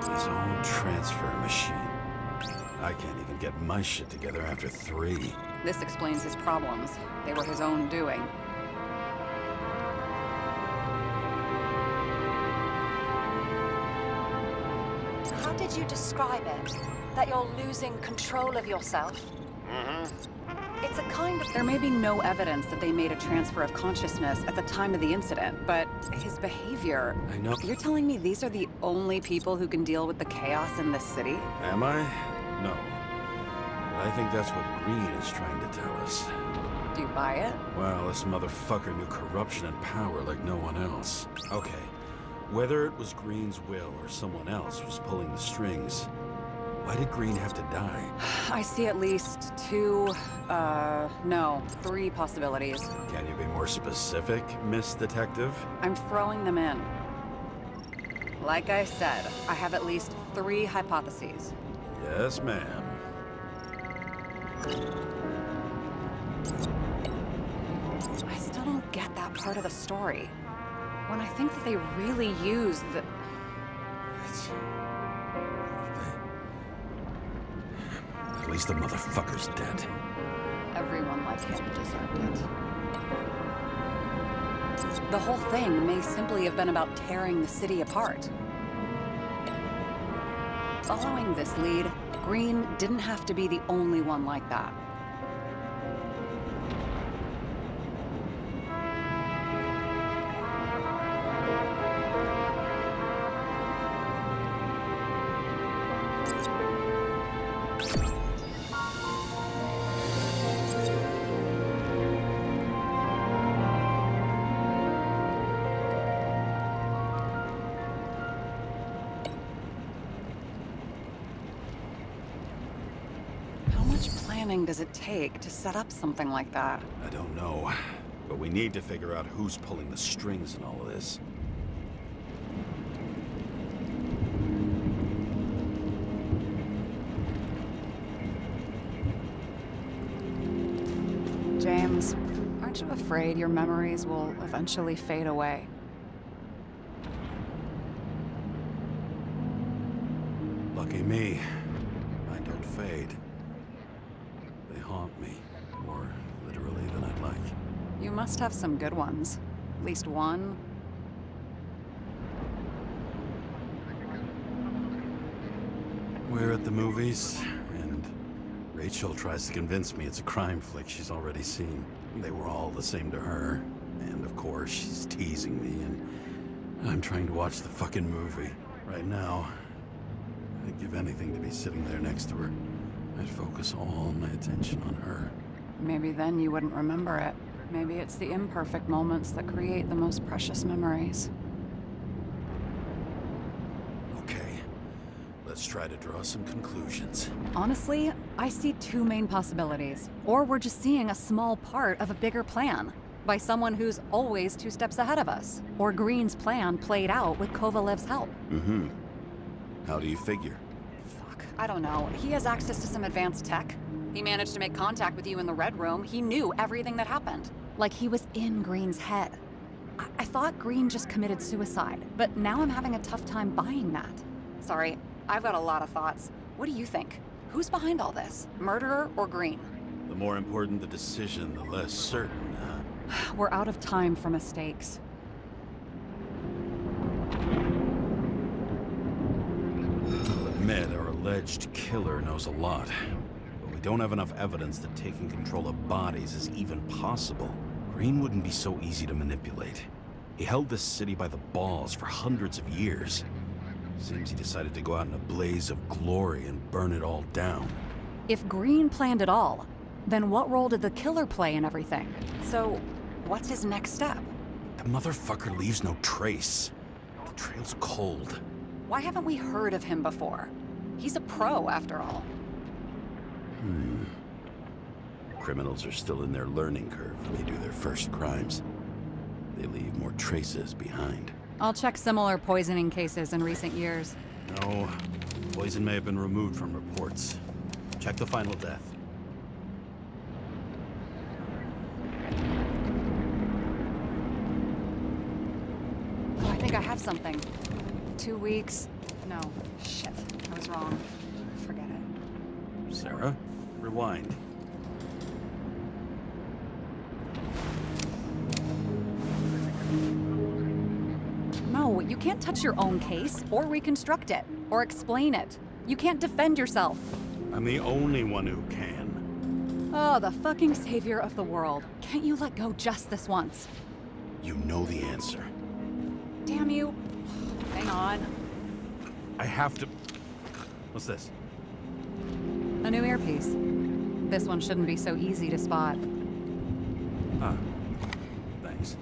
His own transfer machine. I can't even get my shit together after 3. This explains his problems. They were his own doing. How did you describe it? That you're losing control of yourself? It's a kind of... There may be no evidence that they made a transfer of consciousness at the time of the incident, but his behavior... I know. You're telling me these are the only people who can deal with the chaos in this city? Am I? No. But I think that's what Green is trying to tell us. Do you buy it? Well, this motherfucker knew corruption and power like no one else. Okay. Whether it was Green's will or someone else was pulling the strings, why did Green have to die? I see at least three possibilities. Can you be more specific, Miss Detective? I'm throwing them in. Like I said, I have at least 3 hypotheses. Yes, ma'am. I still don't get that part of the story. When I think that they really used the... At least the motherfucker's dead. Everyone like him deserved it. The whole thing may simply have been about tearing the city apart. Following this lead, Green didn't have to be the only one like that. Does it take to set up something like that? I don't know, but we need to figure out who's pulling the strings in all of this. James, aren't you afraid your memories will eventually fade away? Lucky me. Mine don't fade. They haunt me, more literally than I'd like. You must have some good ones. At least one. We're at the movies, and Rachel tries to convince me it's a crime flick she's already seen. They were all the same to her. And of course, she's teasing me, and I'm trying to watch the fucking movie. Right now, I'd give anything to be sitting there next to her. I'd focus all my attention on her. Maybe then you wouldn't remember it. Maybe it's the imperfect moments that create the most precious memories. Okay, let's try to draw some conclusions. Honestly, I see 2 main possibilities. Or we're just seeing a small part of a bigger plan by someone who's always 2 steps ahead of us. Or Green's plan played out with Kovalev's help. Mm-hmm. How do you figure? Fuck, I don't know. He has access to some advanced tech. He managed to make contact with you in the Red Room. He knew everything that happened. Like he was in Green's head. I thought Green just committed suicide, but now I'm having a tough time buying that. Sorry, I've got a lot of thoughts. What do you think? Who's behind all this? Murderer or Green? The more important the decision, the less certain, huh? We're out of time for mistakes. I'll admit our alleged killer knows a lot. But we don't have enough evidence that taking control of bodies is even possible. Green wouldn't be so easy to manipulate. He held this city by the balls for hundreds of years. Seems he decided to go out in a blaze of glory and burn it all down. If Green planned it all, then what role did the killer play in everything? So, what's his next step? The motherfucker leaves no trace. The trail's cold. Why haven't we heard of him before? He's a pro, after all. Criminals are still in their learning curve when they do their first crimes. They leave more traces behind. I'll check similar poisoning cases in recent years. No, poison may have been removed from reports. Check the final death. Oh, I think I have something. 2 weeks. No, shit. I was wrong. Forget it. Sarah, rewind. You can't touch your own case, or reconstruct it, or explain it. You can't defend yourself. I'm the only one who can. Oh, the fucking savior of the world. Can't you let go just this once? You know the answer. Damn you. Hang on. I have to... What's this? A new earpiece. This one shouldn't be so easy to spot. Ah, thanks.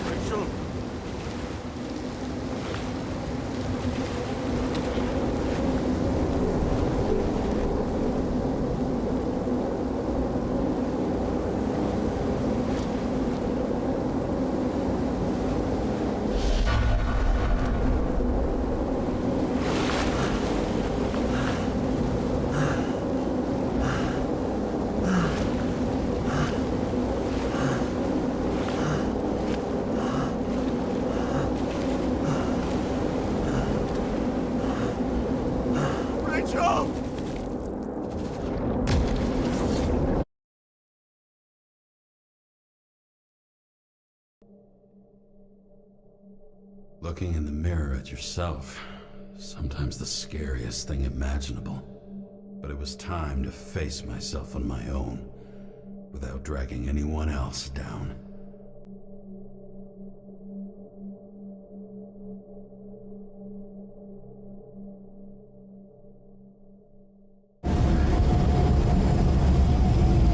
Rachel! Rachel! Looking in the mirror at yourself, sometimes the scariest thing imaginable. But it was time to face myself on my own, without dragging anyone else down.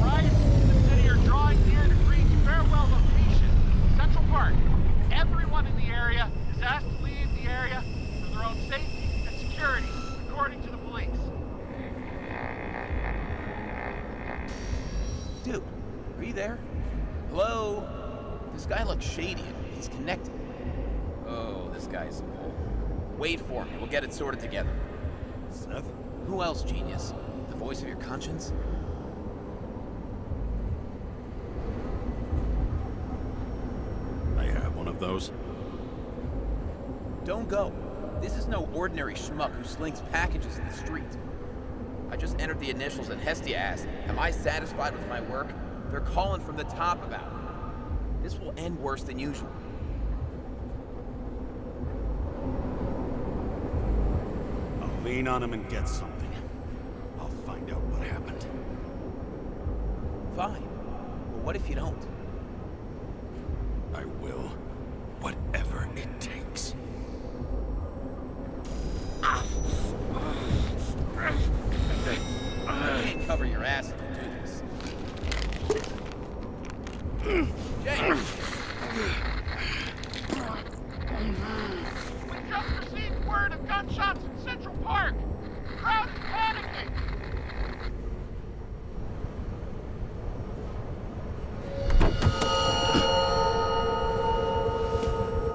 Rise to the city are drawing near to Green's farewell location, Central Park. Everyone in the area is asked to leave the area for their own safety and security, according to the police. Dude, are you there? Hello? This guy looks shady. He's connected. Oh, this guy's a bull. Wait for me. We'll get it sorted together. Seth? Who else, genius? The voice of your conscience? I have one of those. Don't go. This is no ordinary schmuck who slinks packages in the street. I just entered the initials and Hestia asked, am I satisfied with my work? They're calling from the top about it. This will end worse than usual. I'll lean on him and get something. I'll find out what happened. Fine. But what if you don't? I will. Whatever it takes. Cover your ass if you do this. James! We just received word of gunshots in Central Park. The crowd is panicking.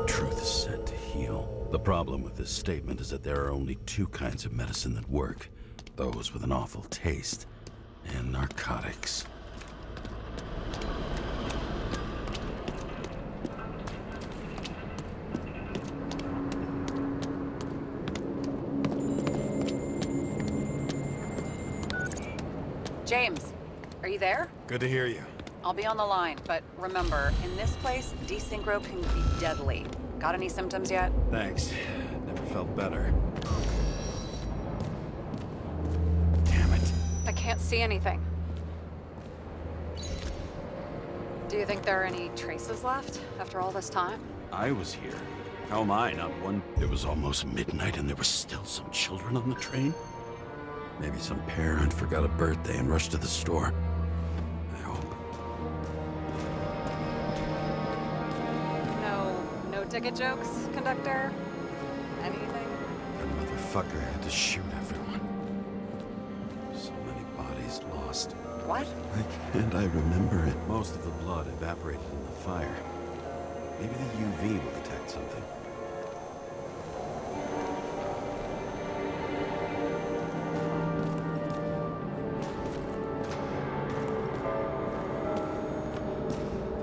Truth is said to heal. The problem with this statement is that there are only two kinds of medicine that work. Those with an awful taste, and narcotics. James, are you there? Good to hear you. I'll be on the line, but remember, in this place, desynchro can be deadly. Got any symptoms yet? Thanks. Never felt better. Damn it. I can't see anything. Do you think there are any traces left after all this time? I was here. How am I not one? It was almost midnight and there were still some children on the train. Maybe some parent forgot a birthday and rushed to the store. I hope. No ticket jokes, conductor? Anything? That motherfucker had to shoot everyone. So many bodies lost. What? Why can't I remember it? Most of the blood evaporated in the fire. Maybe the UV will detect something.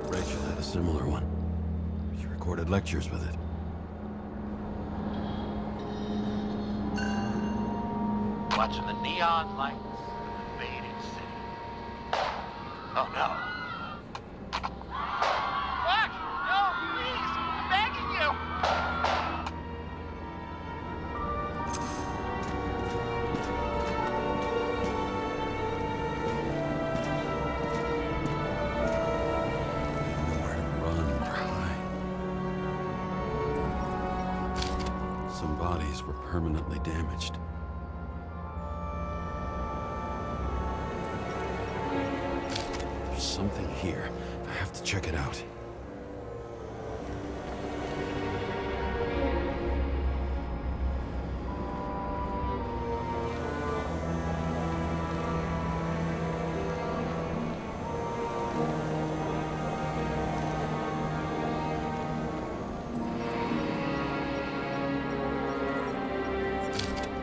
Rachel had a similar one. She recorded lectures with it. Watching the neon lights of the faded city. Oh no. What? No, please! I'm begging you! Nowhere to run or hide. Some bodies were permanently damaged. There's something here. I have to check it out.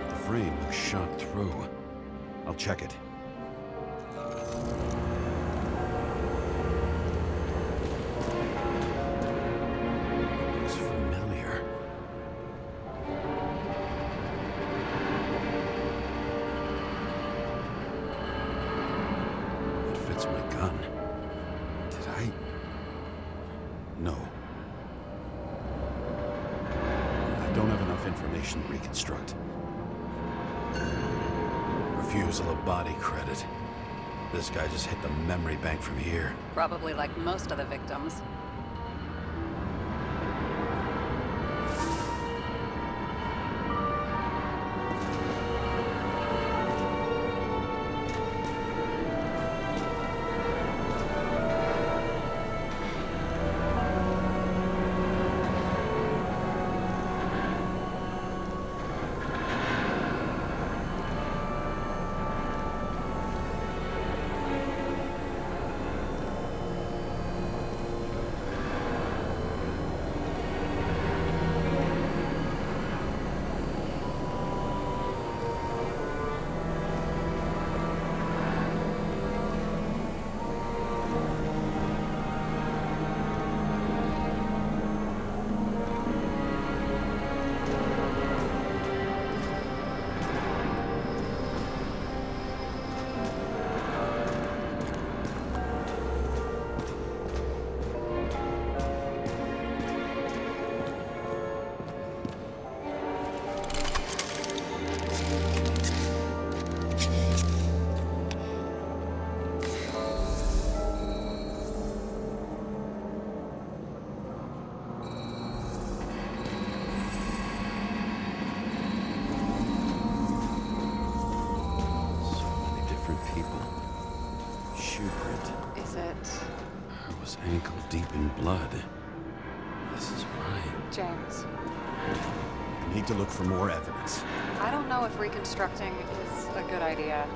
The frame looks shot through. I'll check it. Looks familiar. It fits my gun. Did I? No. I don't have enough information to reconstruct. Refusal of body credit. This guy just hit the memory bank from here. Probably like most of the victims. So many different people. Shoe print. Is it I was ankle deep in blood. This is mine. James? I need to look for more evidence. I don't know if reconstructing is a good idea.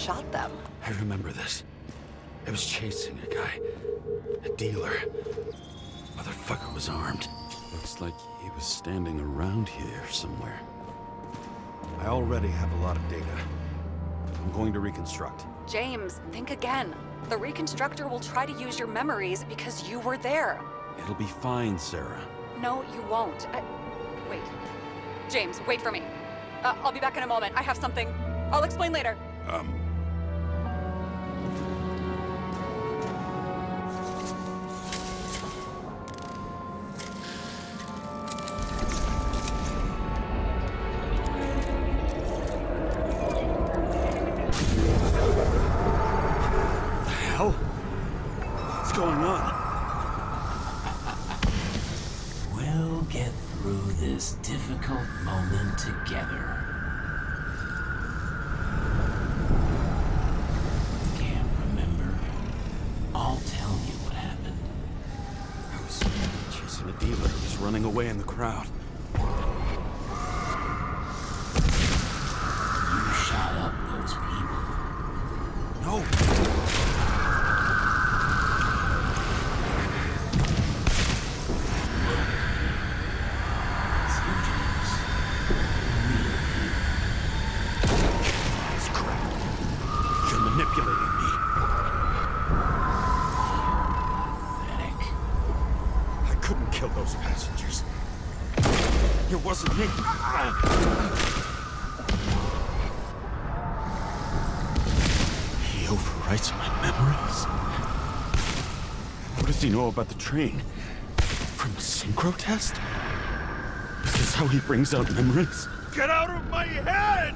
shot them. I remember this. I was chasing a guy. A dealer. Motherfucker was armed. Looks like he was standing around here somewhere. I already have a lot of data. I'm going to reconstruct. James, think again. The reconstructor will try to use your memories because you were there. It'll be fine, Sarah. No, you won't. Wait. James, wait for me. I'll be back in a moment. I have something. I'll explain later. Hell? What's going on? We'll get through this difficult moment together. Can't remember. I'll tell you what happened. I was chasing a dealer who was running away in the crowd. You shot up those people. No! It's crap. You're manipulating me. Pathetic. I couldn't kill those passengers. It wasn't me. He overwrites my memories. What does he know about the train? From a synchro test? Is this how he brings out memories? Get out of my head!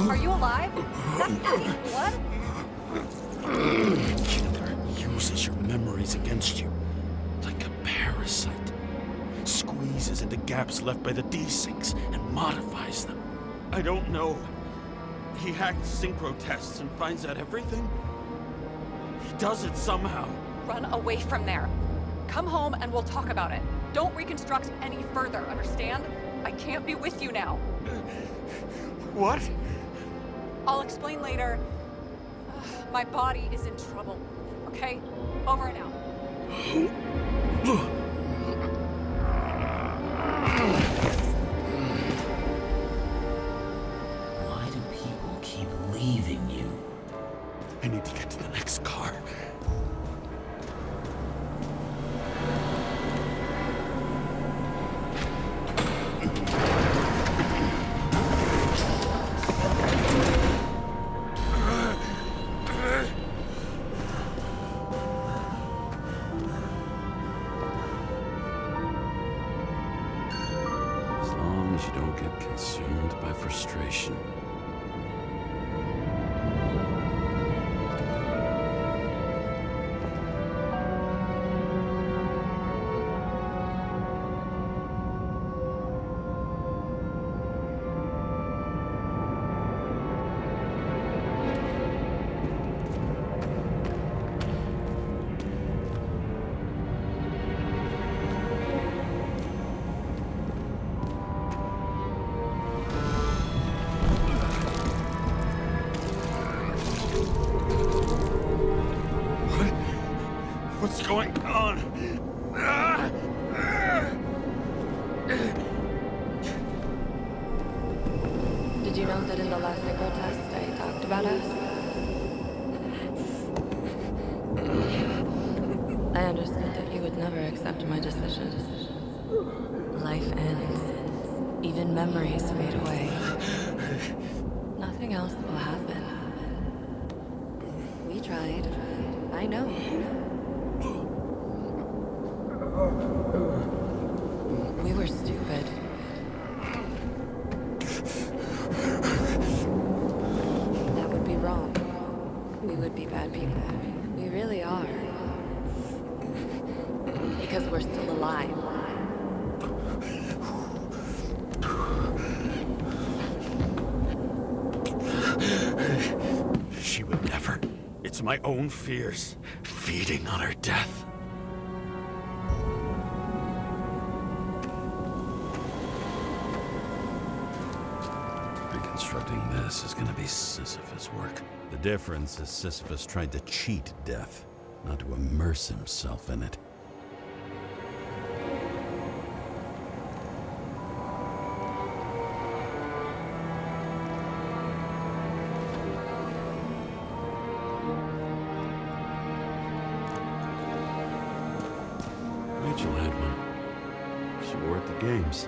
Are you alive? Is that fucking blood? Killer uses your memories against you. Like a parasite. Squeezes into gaps left by the desyncs and modifies them. I don't know. He hacked synchro tests and finds out everything? He does it somehow. Run away from there. Come home and we'll talk about it. Don't reconstruct any further, understand? I can't be with you now. What? I'll explain later. My body is in trouble. Okay? Over and out. Why do people keep leaving you? I need to get to the next car. As long as you don't get consumed by frustration. What's going on? Did you know that in the last synchro test I talked about us? I understood that you would never accept my decisions. Life ends. Even memories fade away. Nothing else will happen. We tried. I know. We were stupid. That would be wrong. We would be bad people. We really are. Because we're still alive. She would never. It's my own fears, feeding on her death. Reconstructing this is gonna be Sisyphus work. The difference is Sisyphus tried to cheat death, not to immerse himself in it. Rachel had one. She wore at the games.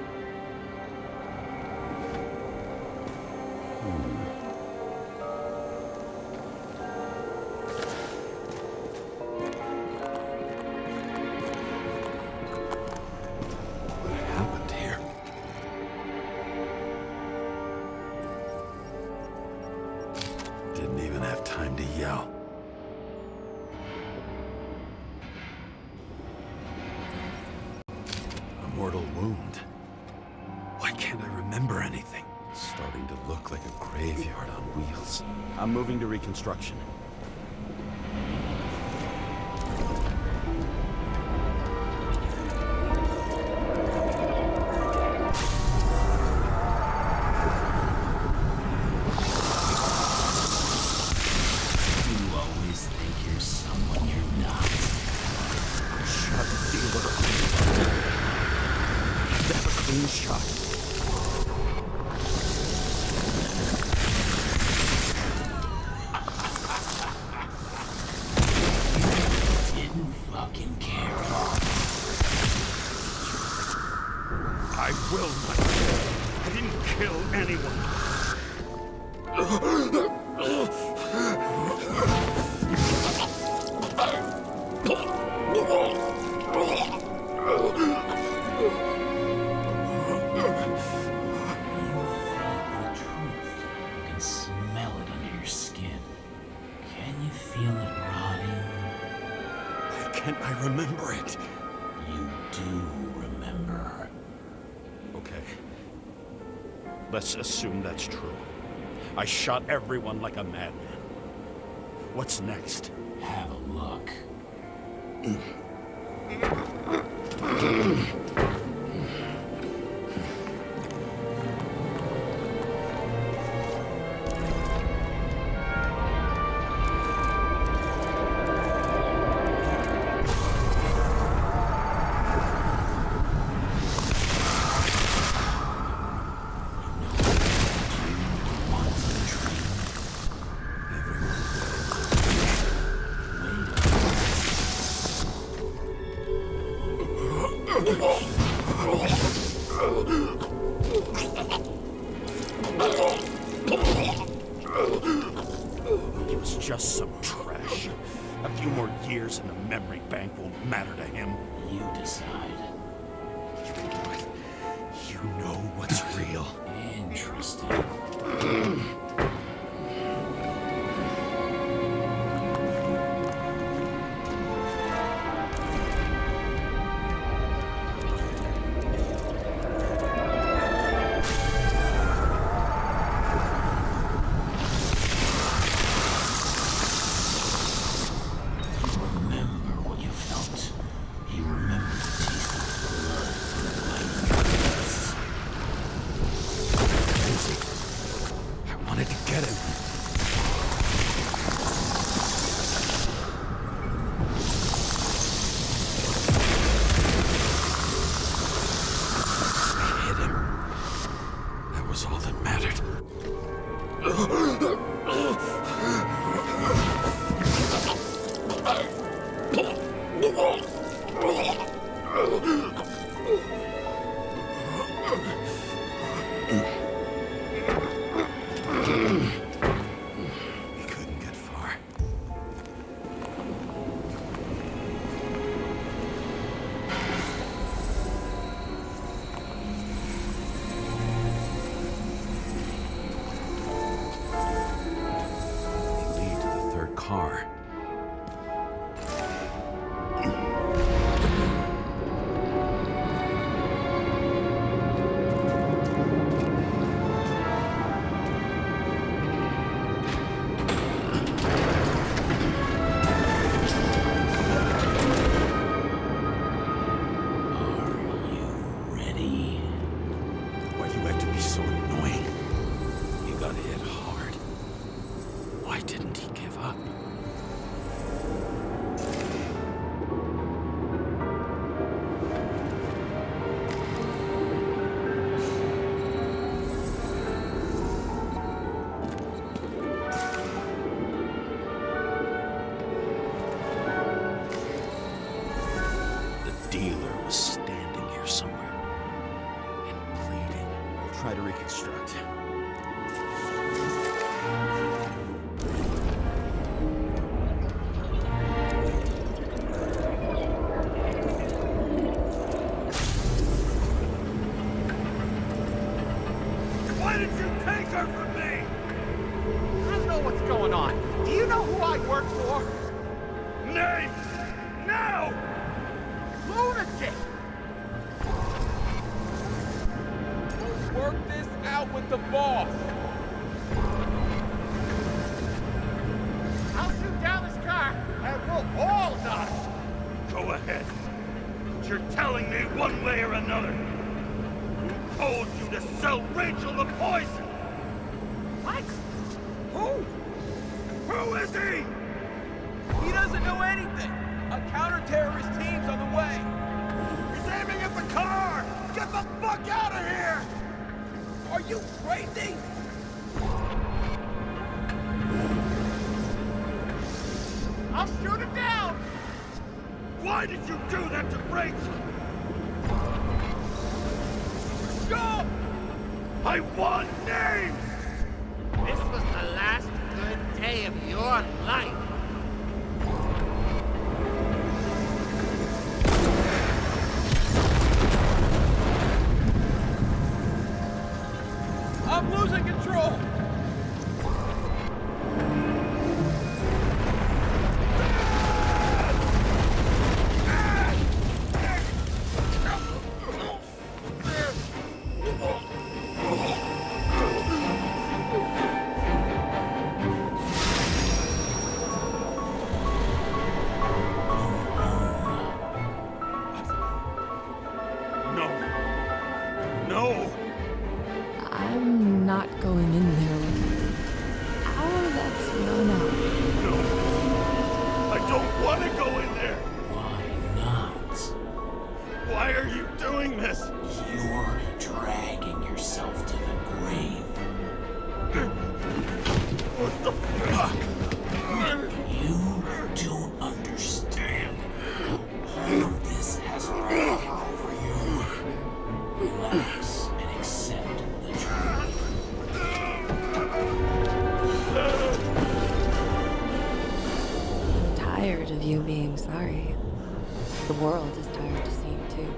What happened here? Didn't even have time to yell. Mortal wound. Why can't I remember anything? It's starting to look like a graveyard on wheels. I'm moving to reconstruction. You always think you're someone you're not. Shot dealer. Have a clean shot. Didn't fucking care. I will not. I didn't kill anyone. You can smell it under your skin. Can you feel it rotting? Why can't I remember it? You do remember. Okay. Let's assume that's true. I shot everyone like a madman. What's next? Have a look. It was just some trash. A few more years in the memory bank won't matter to him. You decide. You know what's real. Interesting. dealer was standing here somewhere and pleading. We'll try to reconstruct. Why did you take her from me? I don't know what's going on. Do you know who I work for? Name! Now! Lunatic! We'll work this out with the boss. I'll shoot down this car and we'll all die. Go ahead. But you're telling me one way or another. Who told you to sell Rachel the poison? What? Who? Who is he? He doesn't know anything. A counter-terrorist team's on the way. He's aiming at the car! Get the fuck out of here! Are you crazy? I'll shoot him down! Why did you do that to Rachel? Stop! I want names! This was the last good day of your life. I'm losing control. No. No! I'm not going in there with you. Hour that's run out. No. I don't want to go in there! Why not? Why are you doing this? You're dragging yourself to the grave. What the fuck? You don't understand. All of this has power over you. Relax and accept the truth. I'm tired of you being sorry. The world is tired to see you too.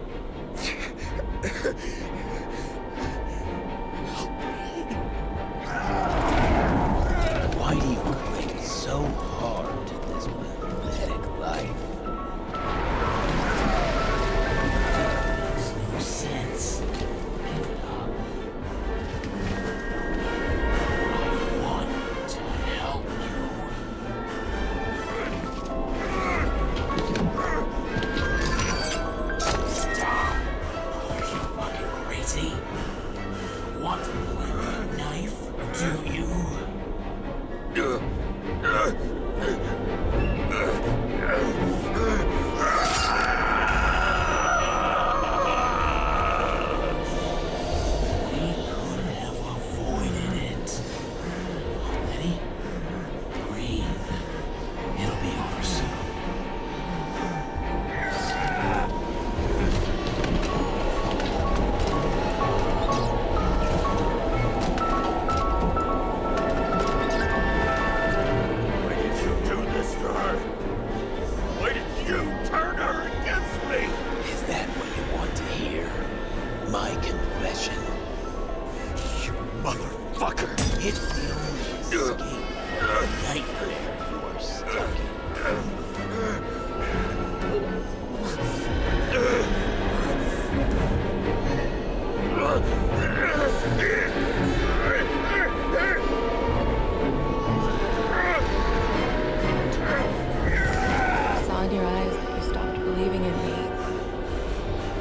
Why do you cling so hard to this pathetic life? Makes no sense. Give it up. I want to help you. Stop. Are you fucking crazy? Want to play with a knife? Do you? We could have avoided it. Ready? Breathe. It'll be over soon. Why did you do this to her? Why did you turn her against me? Is that what you want to hear? My confession? You motherfucker! It's the only escape from the nightmare you are stuck in. I saw in your eyes that you stopped believing in me.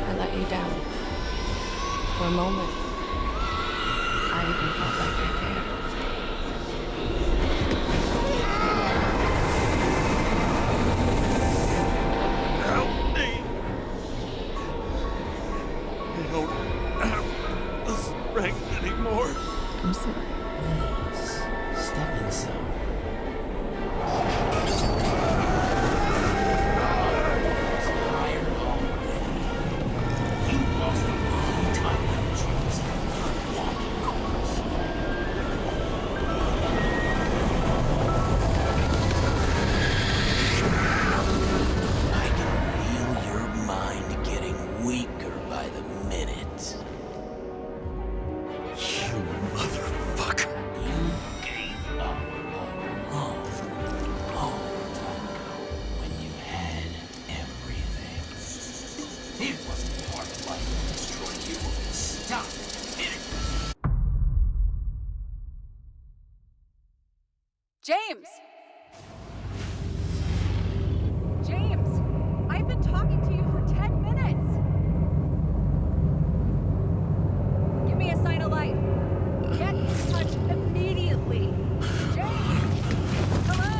I let you down. For a moment, I even felt like I cared. Help me! I don't have the strength anymore. I'm sorry. Please, step inside. Higher home than James! James! I've been talking to you for 10 minutes! Give me a sign of life. Get in touch immediately. James! Hello?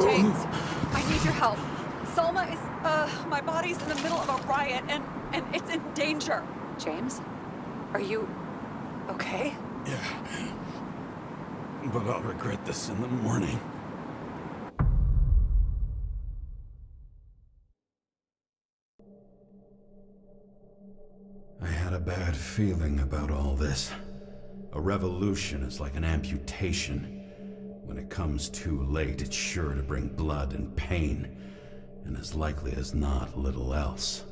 James, I need your help. Salma is, my body's in the middle of a riot and it's in danger. James? Are you okay? Yeah. But I'll regret this in the morning. I had a bad feeling about all this. A revolution is like an amputation. When it comes too late, it's sure to bring blood and pain, and as likely as not, little else.